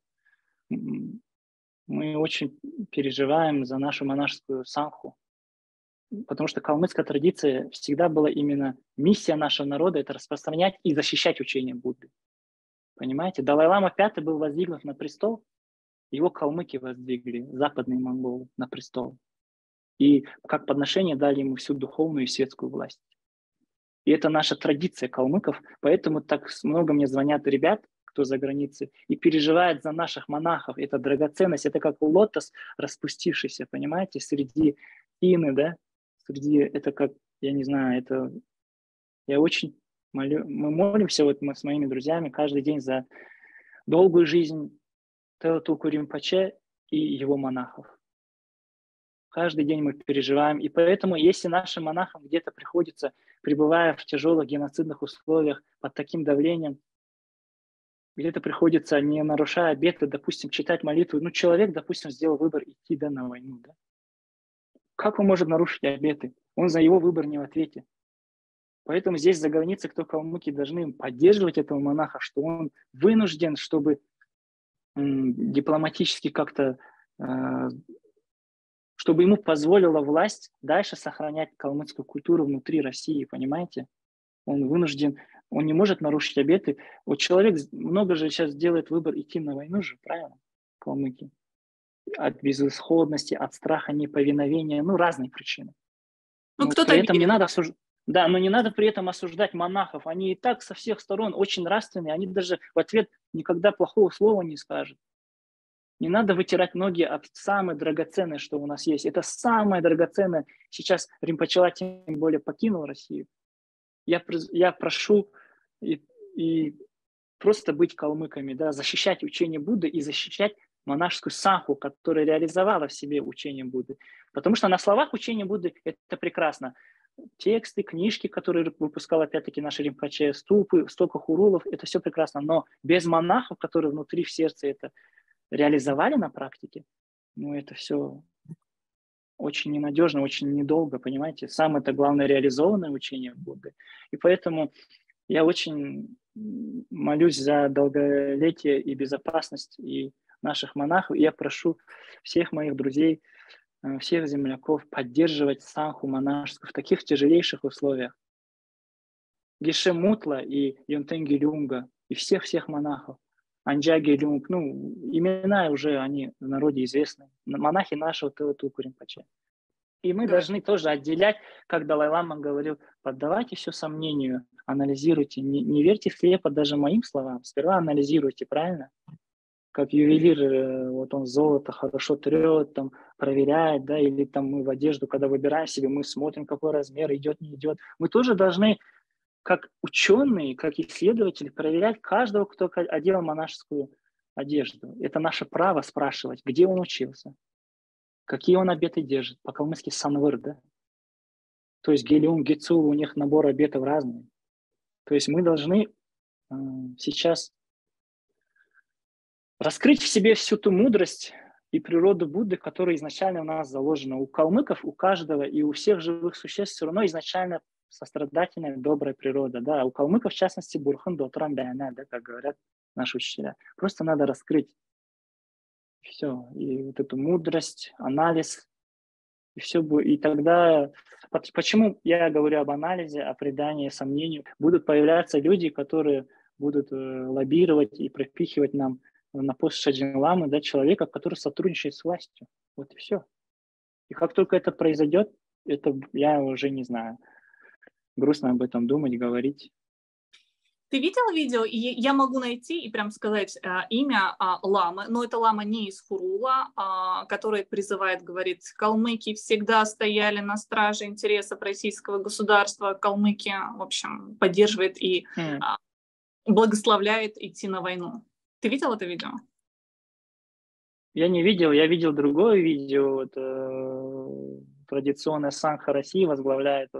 Мы очень переживаем за нашу монашескую санху, потому что калмыцкая традиция всегда была именно миссия нашего народа – это распространять и защищать учение Будды. Понимаете? Далай-лама V был воздвигнут на престол, его калмыки воздвигли, западные монголы, на престол. И как подношение дали ему всю духовную и светскую власть. И это наша традиция калмыков, поэтому так много мне звонят ребят, кто за границей, и переживает за наших монахов. Это драгоценность, это как лотос распустившийся, понимаете, среди тины, да, это как, я не знаю, это, я очень молю, мы молимся вот мы с моими друзьями каждый день за долгую жизнь Теотуку Ринпоче и его монахов. Каждый день мы переживаем, и поэтому, если нашим монахам где-то приходится, пребывая в тяжелых геноцидных условиях, под таким давлением, где-то приходится, не нарушая обеты, допустим, читать молитву. Человек, допустим, сделал выбор идти на войну. Да? Как он может нарушить обеты? Он за его выбор не в ответе. Поэтому здесь за границей, кто калмыки, должны поддерживать этого монаха, что он вынужден, чтобы дипломатически как-то, чтобы ему позволила власть дальше сохранять калмыцкую культуру внутри России, понимаете? Он вынужден, он не может нарушить обеты. Вот человек много же сейчас делает выбор идти на войну же, правильно? Калмыки. От безысходности, от страха неповиновения, разные причины. Кто-то при этом не надо Да, но не надо при этом осуждать монахов. Они и так со всех сторон очень нравственные, они даже в ответ никогда плохого слова не скажут. Не надо вытирать ноги от самой драгоценной, что у нас есть. Это самое драгоценное. Сейчас Ринпоче тем более покинул Россию. Я прошу и просто быть калмыками, да, защищать учение Будды и защищать монашескую санху, которая реализовала в себе учение Будды. Потому что на словах учение Будды – это прекрасно. Тексты, книжки, которые выпускал опять-таки наш Ринпоче, ступы, столько хурулов – это все прекрасно. Но без монахов, которые внутри в сердце это реализовали на практике, это все очень ненадежно, очень недолго, понимаете. Самое-то главное реализованное учение Будды. И поэтому я очень молюсь за долголетие и безопасность и наших монахов. И я прошу всех моих друзей, всех земляков поддерживать санху монашескую в таких тяжелейших условиях. Геше Мутла и Юнтенги Люнга и всех-всех монахов. Анджаги Люнг, имена уже они в народе известны. Монахи нашего Теотуку Ринпоче. И мы должны тоже отделять, как Далай-лама говорил, поддавайте все сомнению, анализируйте, не верьте слепо даже моим словам, сперва анализируйте, правильно? Как ювелир, вот он золото хорошо трет, там, проверяет, да, или там мы в одежду, когда выбираем себе, мы смотрим, какой размер, идет, не идет. Мы тоже должны, как ученые, как исследователи, проверять каждого, кто одел монашескую одежду. Это наше право спрашивать, где он учился. Какие он обеты держит? По-калмыцки санвыр, да? То есть гелиум, гецул, у них набор обетов разный. То есть мы должны сейчас раскрыть в себе всю ту мудрость и природу Будды, которая изначально у нас заложена. У калмыков, у каждого и у всех живых существ все равно изначально сострадательная, добрая природа. Да? У калмыков, в частности, бурхан дотран бяна, да, как говорят наши учителя. Просто надо раскрыть все. И вот эту мудрость, анализ, и все будет. И тогда, почему я говорю об анализе, о предании, сомнению, будут появляться люди, которые будут лоббировать и пропихивать нам на пост Шаджин Ламы, да, человека, который сотрудничает с властью. Вот и все. И как только это произойдет, это я уже не знаю. Грустно об этом думать, говорить. Ты видел видео? И я могу найти и прям сказать имя ламы, но это лама не из Хурула, который призывает, говорит, калмыки всегда стояли на страже интересов российского государства, калмыки, в общем, поддерживает и благословляет идти на войну. Ты видел это видео? Я не видел, я видел другое видео. Традиционная Сангха России возглавляет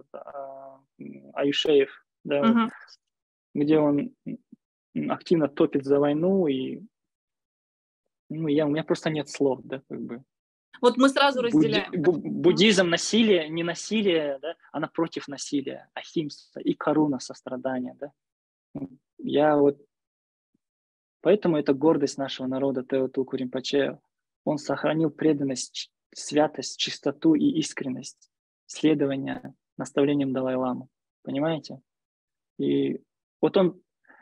Аюшеев, да, где он активно топит за войну, и у меня просто нет слов, да, как бы. Вот мы сразу разделяем. Буддизм, насилие, не насилие, да, а напротив насилия, ахимса и каруна, сострадание, да. Поэтому это гордость нашего народа, Теотулку Ринпоче. Он сохранил преданность, святость, чистоту и искренность следования наставлениям Далай-ламы. Понимаете? И вот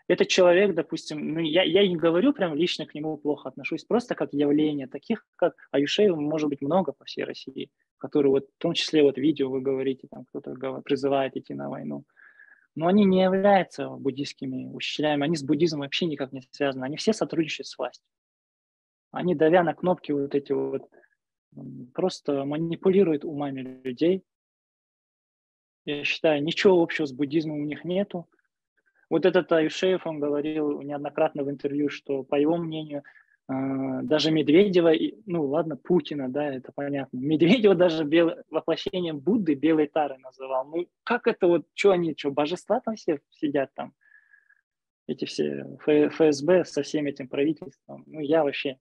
этот человек, допустим, я не говорю прям лично к нему плохо отношусь, просто как явление, таких как Аюшеев, может быть, много по всей России, которые вот, в том числе вот видео вы говорите, там кто-то призывает идти на войну. Но они не являются буддийскими учителями, они с буддизмом вообще никак не связаны, они все сотрудничают с властью. Они, давя на кнопки вот эти вот, просто манипулируют умами людей. Я считаю, ничего общего с буддизмом у них нету. Вот этот Аюшеев, он говорил неоднократно в интервью, что, по его мнению, даже Медведева, Путина, да, это понятно. Медведева даже воплощением Будды белой тары называл. Ну, как это вот, божества там все сидят там? Эти все ФСБ со всем этим правительством. Я вообще...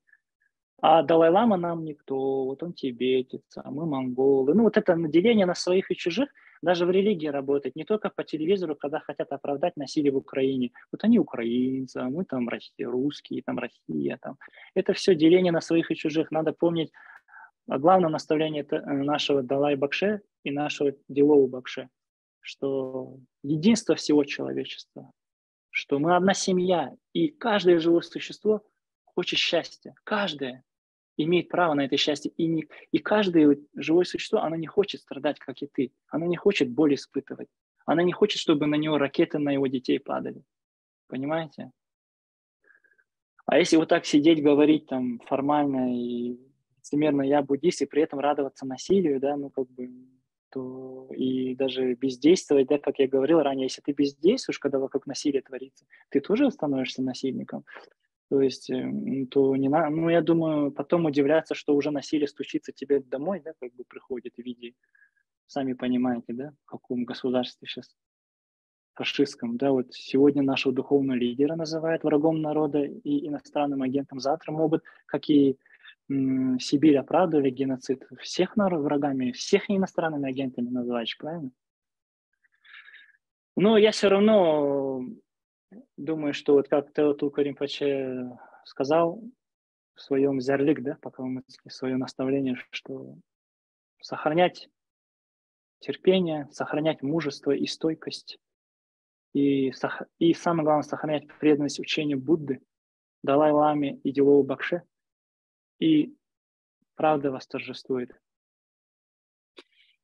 А Далай-лама нам никто, вот он тибетец, а мы монголы. Вот это наделение на своих и чужих даже в религии работает, не только по телевизору, когда хотят оправдать насилие в Украине. Вот они украинцы, а мы там русские, там Россия. Там. Это все деление на своих и чужих. Надо помнить о главном наставлении нашего Далай-бакше и нашего Дилоу-бакше, что единство всего человечества, что мы одна семья, и каждое живое существо хочет счастья. Каждое имеет право на это счастье. И каждое живое существо, оно не хочет страдать, как и ты. Оно не хочет боль испытывать. Оно не хочет, чтобы на него ракеты, на его детей падали. Понимаете? А если вот так сидеть, говорить там формально и лицемерно я буддист, и при этом радоваться насилию, да, то и даже бездействовать, да, как я говорил ранее, если ты бездействуешь, когда вокруг насилие творится, ты тоже становишься насильником. То есть, то не надо, я думаю, потом удивляться, что уже насилие стучится тебе домой, да, приходит в виде, сами понимаете, да, в каком государстве сейчас фашистском, да, вот сегодня нашего духовного лидера называют врагом народа и иностранным агентом, завтра могут, как и Сибирь оправдывали геноцид, всех народов врагами, всех иностранными агентами называешь, правильно? Но я все равно думаю, что вот как Теотулку Ринпоче сказал в своем зярлик, да, по-калмыцки, свое наставление, что сохранять терпение, сохранять мужество и стойкость, и самое главное, сохранять преданность учению Будды, Далай-ламе и Дилоу-бакше, и правда восторжествует.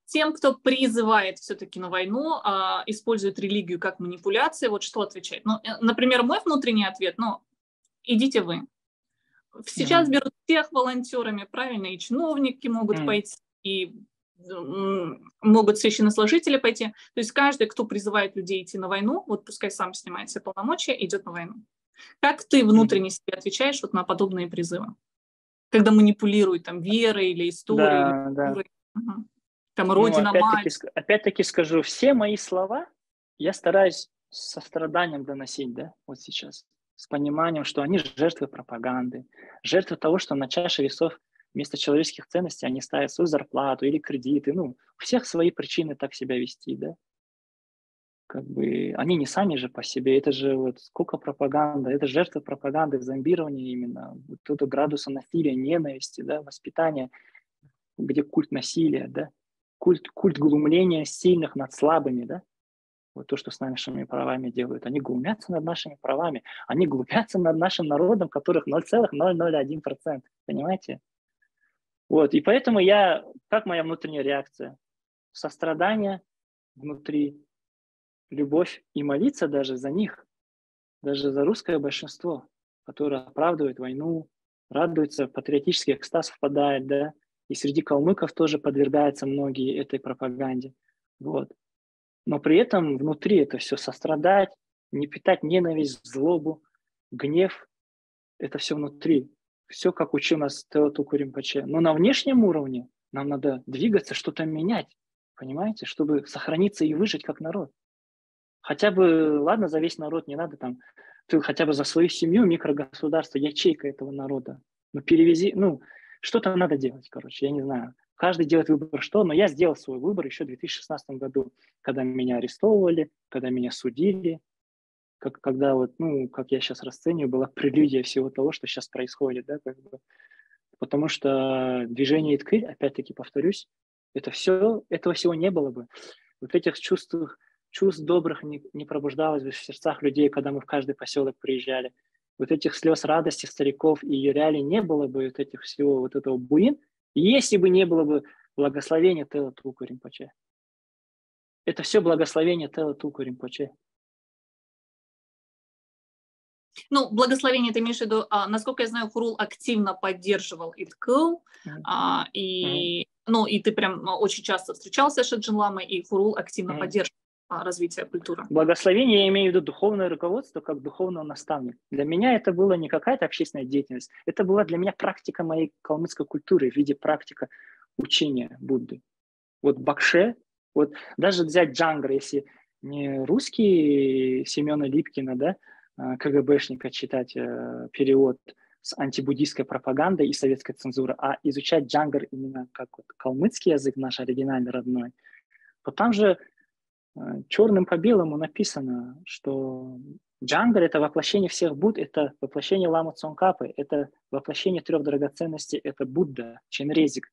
Тем, кто призывает все-таки на войну, использует религию как манипуляцию, вот что отвечать? Например, мой внутренний ответ, идите вы. Сейчас берут всех волонтерами, правильно, и чиновники могут пойти, и могут священнослужители пойти. То есть каждый, кто призывает людей идти на войну, вот пускай сам снимает все полномочия, идет на войну. Как ты внутренне себе отвечаешь вот на подобные призывы? Когда манипулируют там верой или историей, да. Там родина, мать. Опять-таки скажу, все мои слова я стараюсь с состраданием доносить, да, вот сейчас, с пониманием, что они жертвы пропаганды, жертвы того, что на чаше весов вместо человеческих ценностей они ставят свою зарплату или кредиты, ну, у всех свои причины так себя вести, да, как бы они не сами же по себе, это же вот сколько пропаганды, это жертвы пропаганды, зомбирования именно, вот это градуса насилия, ненависти, да, воспитания, где культ насилия, да, культ глумления сильных над слабыми, да, вот то, что с нашими правами делают. Они глумятся над нашими правами, они глумятся над нашим народом, которых 0,001%, понимаете? Вот, и поэтому как моя внутренняя реакция? Сострадание внутри, любовь и молиться даже за них, даже за русское большинство, которое оправдывает войну, радуется, патриотический экстаз впадает, да, и среди калмыков тоже подвергаются многие этой пропаганде. Вот. Но при этом внутри это все сострадать, не питать ненависть, злобу, гнев, это все внутри. Все, как учил нас Теотуку Ринпоче. Но на внешнем уровне нам надо двигаться, что-то менять, понимаете, чтобы сохраниться и выжить как народ. Хотя бы, ладно, за весь народ не надо там, ты хотя бы за свою семью, микрогосударство, ячейка этого народа. Ну, перевези, ну, что-то надо делать, короче, я не знаю. Каждый делает выбор что, но я сделал свой выбор еще в 2016 году, когда меня арестовывали, когда меня судили, когда вот, ну, как я сейчас расцениваю, была прелюдия всего того, что сейчас происходит, да, как бы. Потому что движение Иткиль, опять-таки повторюсь, этого всего не было бы. Вот этих чувств добрых не пробуждалось бы в сердцах людей, когда мы в каждый поселок приезжали. Вот этих слез радости стариков и юряли не было бы вот этих всего, вот этого буин, если бы не было бы благословения Тела Туку Ринпоче. Это все благословение Тела Туку Ринпоче. Ну, благословение ты имеешь в виду, насколько я знаю, Хурул активно поддерживал Иткл, ну, и ты прям очень часто встречался с Шаджин Ламой, и Хурул активно поддерживал развитие культуры. Благословение я имею в виду духовное руководство как духовного наставника. Для меня это была не какая-то общественная деятельность, это была для меня практика моей калмыцкой культуры в виде практика учения Будды. Вот Бакше, вот даже взять Джангар, если не русский Семена Липкина, да, КГБшника читать перевод с антибуддийской пропагандой и советской цензуры, а изучать Джангар именно как вот калмыцкий язык наш оригинальный, родной, то там же черным по белому написано, что Джангар – это воплощение всех Будд, это воплощение Лама Цонкапы, это воплощение 3 драгоценностей, это Будда, Ченрезик,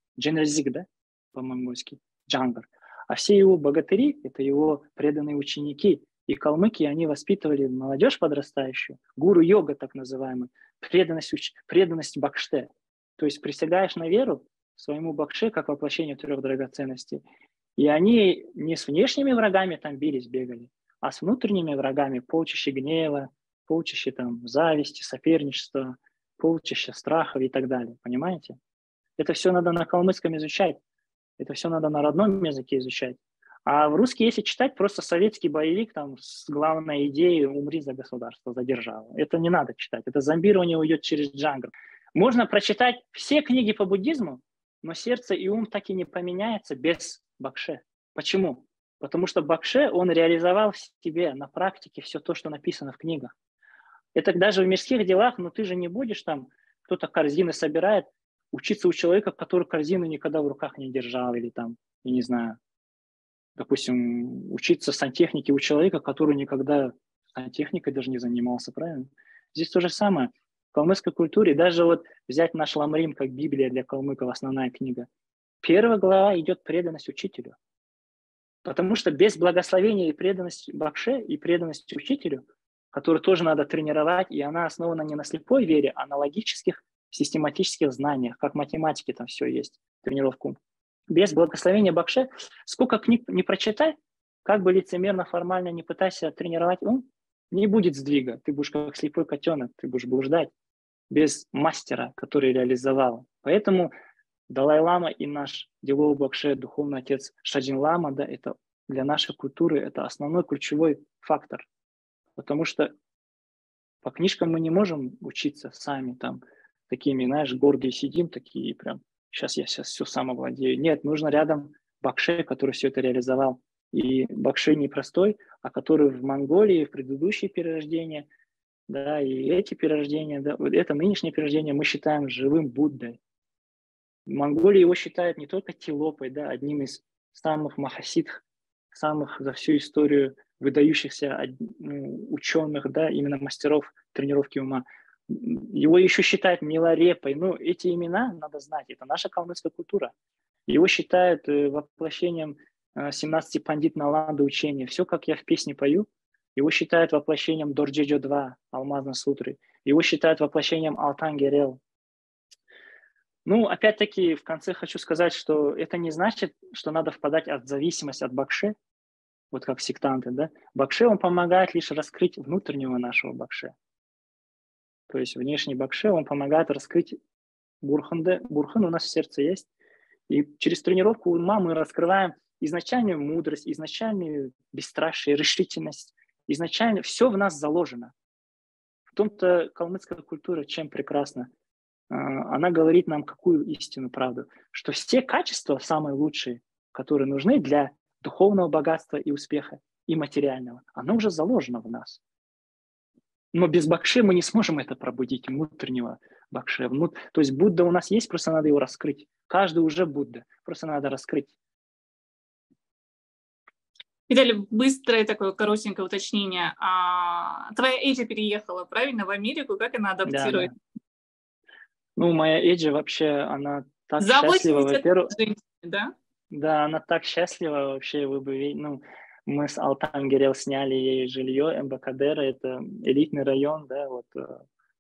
да, по-монгольски, Джангар. А все его богатыри – это его преданные ученики. И калмыки, они воспитывали молодежь подрастающую, гуру-йога так называемый, преданность Бакште. То есть присягаешь на веру своему Бакше как воплощению 3 драгоценностей. И они не с внешними врагами там бились, бегали, а с внутренними врагами, полчища гнева, полчища там зависти, соперничества, полчища страхов и так далее. Понимаете? Это все надо на калмыцком изучать. Это все надо на родном языке изучать. А в русский, если читать, просто советский боевик там с главной идеей «умри за государство, за державу». Это не надо читать. Это зомбирование уйдет через Джангар. Можно прочитать все книги по буддизму, но сердце и ум так и не поменяется без Бакше. Почему? Потому что Бакше, он реализовал в себе на практике все то, что написано в книгах. Это даже в мирских делах, но ты же не будешь там, кто-то корзины собирает, учиться у человека, который корзину никогда в руках не держал, или там, я не знаю, допустим, учиться сантехнике у человека, который никогда сантехникой даже не занимался, правильно? Здесь то же самое. В калмыцкой культуре, даже вот взять наш Ламрим как Библия для калмыков, основная книга, 1 глава идет преданность учителю. Потому что без благословения и преданности Бакше, и преданности учителю, которую тоже надо тренировать, и она основана не на слепой вере, а на логических, систематических знаниях, как в математике там все есть, тренировку. Без благословения Бакше, сколько книг не прочитай, как бы лицемерно, формально не пытайся тренировать ум, не будет сдвига. Ты будешь как слепой котенок, ты будешь блуждать без мастера, который реализовал. Поэтому Далай-лама и наш Дилоу Бакше, духовный отец Шаджин Лама, да, это для нашей культуры это основной ключевой фактор. Потому что по книжкам мы не можем учиться сами там такими, знаешь, гордые сидим, такие прям, сейчас все сам овладею. Нет, нужно рядом Бакше, который все это реализовал. и бакши непростой, а который в Монголии, в предыдущие перерождения, да, и эти перерождения, да, вот это нынешнее перерождение мы считаем живым Буддой. В Монголии его считают не только Тилопой, да, одним из самых махасидх, самых за всю историю выдающихся ученых, да, именно мастеров тренировки ума. Его еще считают Миларепой. Ну, эти имена надо знать, это наша калмыцкая культура. Его считают воплощением 17 пандит Наланды учения. Все, как я в песне пою, его считают воплощением Дорджеджо 2, Алмазной сутры. Его считают воплощением Алтан Герел. Ну, опять-таки, в конце хочу сказать, что это не значит, что надо впадать в зависимость от бакши, вот как сектанты, да. Бакши, он помогает лишь раскрыть внутреннего нашего бакши. То есть внешний бакши, он помогает раскрыть бурхан. Бурхан у нас в сердце есть. И через тренировку ума мы раскрываем изначальную мудрость, изначальную бесстрашие, решительность. Изначально все в нас заложено. В том-то калмыцкая культура чем прекрасна. Она говорит нам какую истину, правду, что все качества самые лучшие, которые нужны для духовного богатства и успеха, и материального, оно уже заложено в нас. Но без бакши мы не сможем это пробудить, внутреннего бакши. То есть Будда у нас есть, просто надо его раскрыть. Каждый уже Будда, просто надо раскрыть. Виталий, быстрое такое коротенькое уточнение. Твоя Эйджи переехала, правильно, в Америку? Как она адаптирует? Да. Ну, моя Эйджи вообще, она так За счастлива, 80 во-первых. женщин, да? Да, она так счастлива вообще, мы с Алтан Герел сняли ей жилье, Эмбакадера, это элитный район, да, вот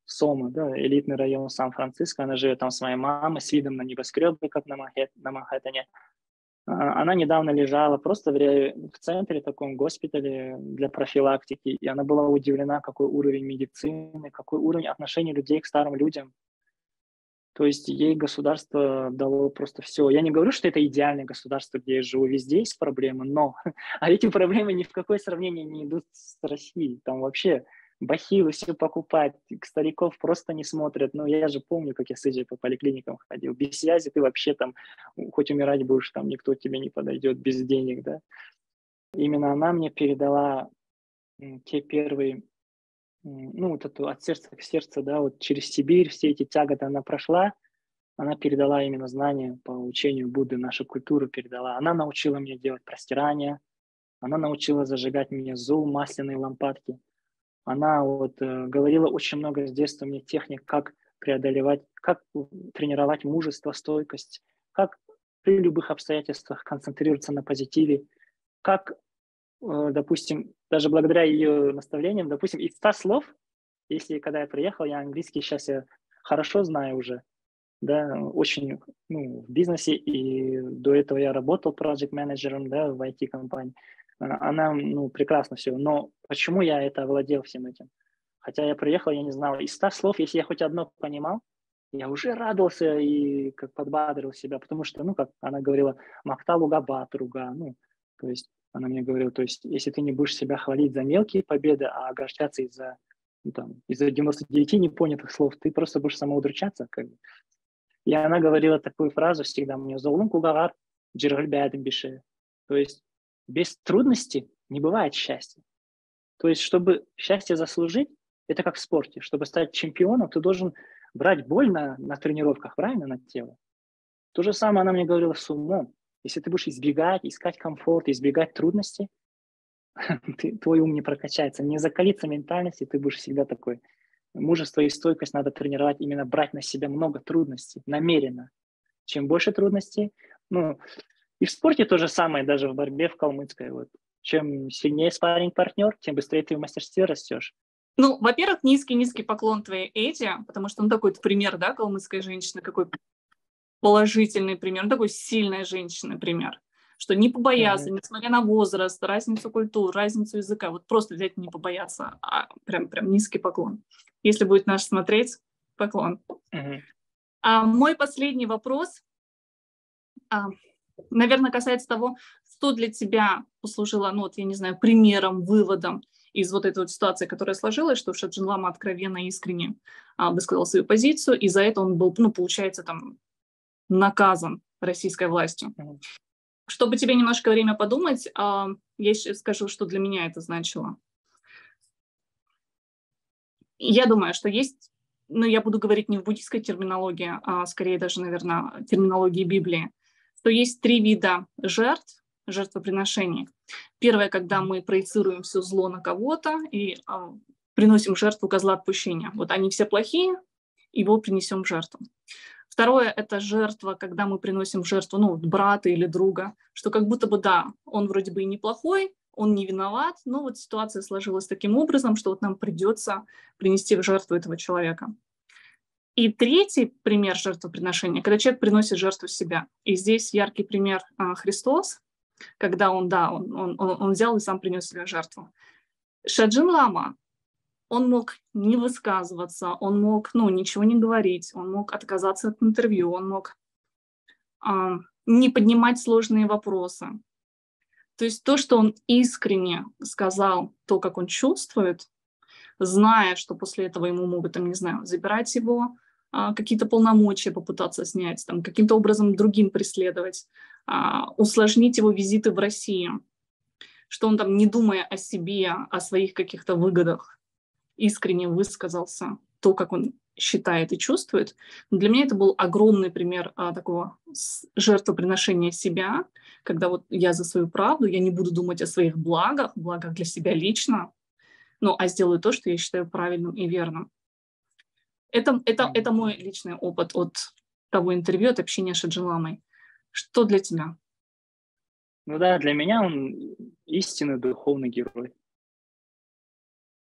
Сома, да, элитный район Сан-Франциско, она живет там с моей мамой, с видом на небоскребы, как на Манхэттене. Она недавно лежала просто в центре, таком госпитале для профилактики, и она была удивлена, какой уровень медицины, какой уровень отношений людей к старым людям. То есть ей государство дало просто все. Я не говорю, что это идеальное государство, где я живу, везде есть проблемы, но эти проблемы ни в какое сравнение не идут с Россией. Там вообще бахилы все покупать, стариков просто не смотрят. Ну, я же помню, как я с Эджей по поликлиникам ходил. Без связи ты вообще там, хоть умирать будешь, там никто к тебе не подойдет, без денег, да. Именно она мне передала те первые, вот эту от сердца к сердцу, да, вот через Сибирь все эти тяготы она прошла, она передала именно знания по учению Будды, нашу культуру передала. Она научила меня делать простирание, она научила зажигать мне зул, масляные лампадки. Она говорила очень много с детства мне техник, как преодолевать, как тренировать мужество, стойкость, как при любых обстоятельствах концентрироваться на позитиве, как, допустим, даже благодаря ее наставлениям, допустим, из 100 слов, если когда я приехал, я английский сейчас я хорошо знаю уже, да, очень, в бизнесе, и до этого я работал проект-менеджером, да, в IT-компании. Она, прекрасно все. Но почему я это овладел всем этим? Хотя я приехал, я не знал. Из 100 слов, если я хоть одно понимал, я уже радовался и как подбадрил себя, потому что, как она говорила, «Макталуга батруга», то есть она мне говорила, то есть если ты не будешь себя хвалить за мелкие победы, а огорчаться из-за 99 непонятых слов, ты просто будешь самоудручаться, как бы. И она говорила такую фразу всегда мне: «Золун кугагар, джиргальбядым бише». То есть без трудностей не бывает счастья. То есть чтобы счастье заслужить, это как в спорте. Чтобы стать чемпионом, ты должен брать боль на тренировках, правильно, на тело. То же самое она мне говорила с умом. Если ты будешь искать комфорт, избегать трудностей, твой ум не прокачается, не закалится ментальность, и ты будешь всегда такой. Мужество и стойкость надо тренировать, именно брать на себя много трудностей, намеренно. Чем больше трудностей, и в спорте то же самое, даже в борьбе в калмыцкой. Чем сильнее спарринг-партнер, тем быстрее ты в мастерстве растешь. Во-первых, низкий-низкий поклон твоей Эйджи, потому что такой пример, да, калмыцкой женщины, какой положительный пример, такой сильной женщины пример, что не побояться, несмотря на возраст, разницу культур, разницу языка, просто взять и не побояться, а прям низкий поклон. Если будет наш смотреть, поклон. Мой последний вопрос, наверное, касается того, что для тебя послужило, я не знаю, примером, выводом из этой ситуации, которая сложилась, что Шаджин Лама откровенно и искренне высказал свою позицию, и за это он был, получается, наказан российской властью. Чтобы тебе немножко время подумать, я еще скажу, что для меня это значило. Я думаю, что есть, но я буду говорить не в буддийской терминологии, а скорее даже, наверное, терминологии Библии, что есть 3 вида жертв, жертвоприношений. Первое, когда мы проецируем все зло на кого-то и приносим жертву козла отпущения. Вот они все плохие, его принесем в жертву. Второе – это жертва, когда мы приносим в жертву брата или друга, что как будто бы, да, он вроде бы и неплохой, он не виноват, но вот ситуация сложилась таким образом, что вот нам придется принести в жертву этого человека. И третий пример жертвоприношения, когда человек приносит жертву себя. И здесь яркий пример Христос, когда он взял и сам принес себе жертву. Шаджин Лама, он мог не высказываться, он мог ничего не говорить, он мог отказаться от интервью, он мог не поднимать сложные вопросы. То есть то, что он искренне сказал, то, как он чувствует, зная, что после этого ему могут, забирать его какие-то полномочия, попытаться снять, каким-то образом другим преследовать, усложнить его визиты в Россию, что он не думая о себе, о своих каких-то выгодах, искренне высказался то, как он считает и чувствует. Для меня это был огромный пример такого жертвоприношения себя, когда вот я за свою правду, я не буду думать о своих благах для себя лично, а сделаю то, что я считаю правильным и верным. Это мой личный опыт от того интервью, от общения с Шаджин Ламой. Что для тебя? Для меня он истинный духовный герой,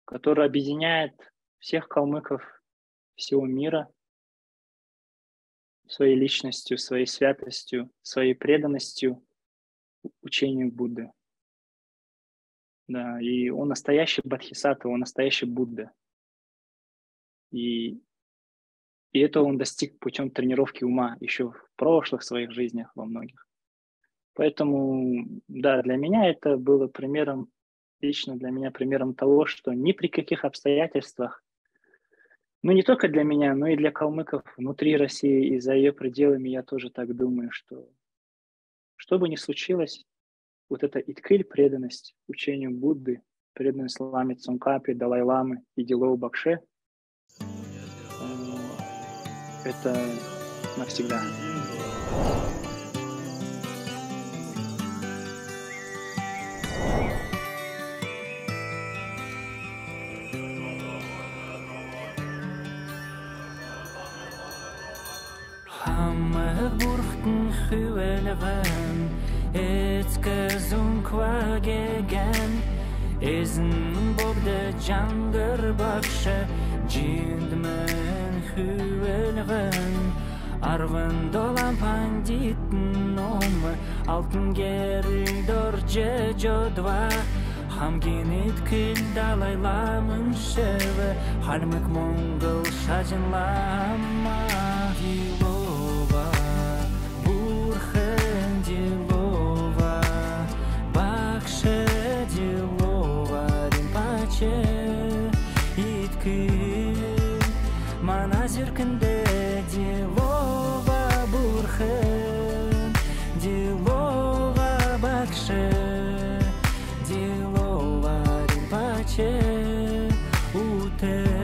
который объединяет всех калмыков всего мира своей личностью, своей святостью, своей преданностью учению Будды. Да, и он настоящий бодхисаттва, он настоящий Будда. И это он достиг путем тренировки ума еще в прошлых своих жизнях во многих. Поэтому, да, для меня это было примером, лично для меня примером того, что ни при каких обстоятельствах, не только для меня, но и для калмыков внутри России и за ее пределами, я тоже так думаю, что бы ни случилось, вот эта иткыль, преданность учению Будды, преданность Ламе Цонгкапе, Далай-ламы и Дилоу Бакше, это навсегда. Бурхтың хүвелген эцкізің куәгеген Ezin bogda jangır bakşı Cindmen hüvelgen Arvın dolan panditn om Altın geri dorje jodva Hamginit kil dalaylamın şeve Halmık mongol Шаджин Лама Дилова Бурхан Дилова Бакше Дилова Римпаче Иткил Маназиркінде Дилова Бурхан Дилова Бакше Дилова Римпаче Уте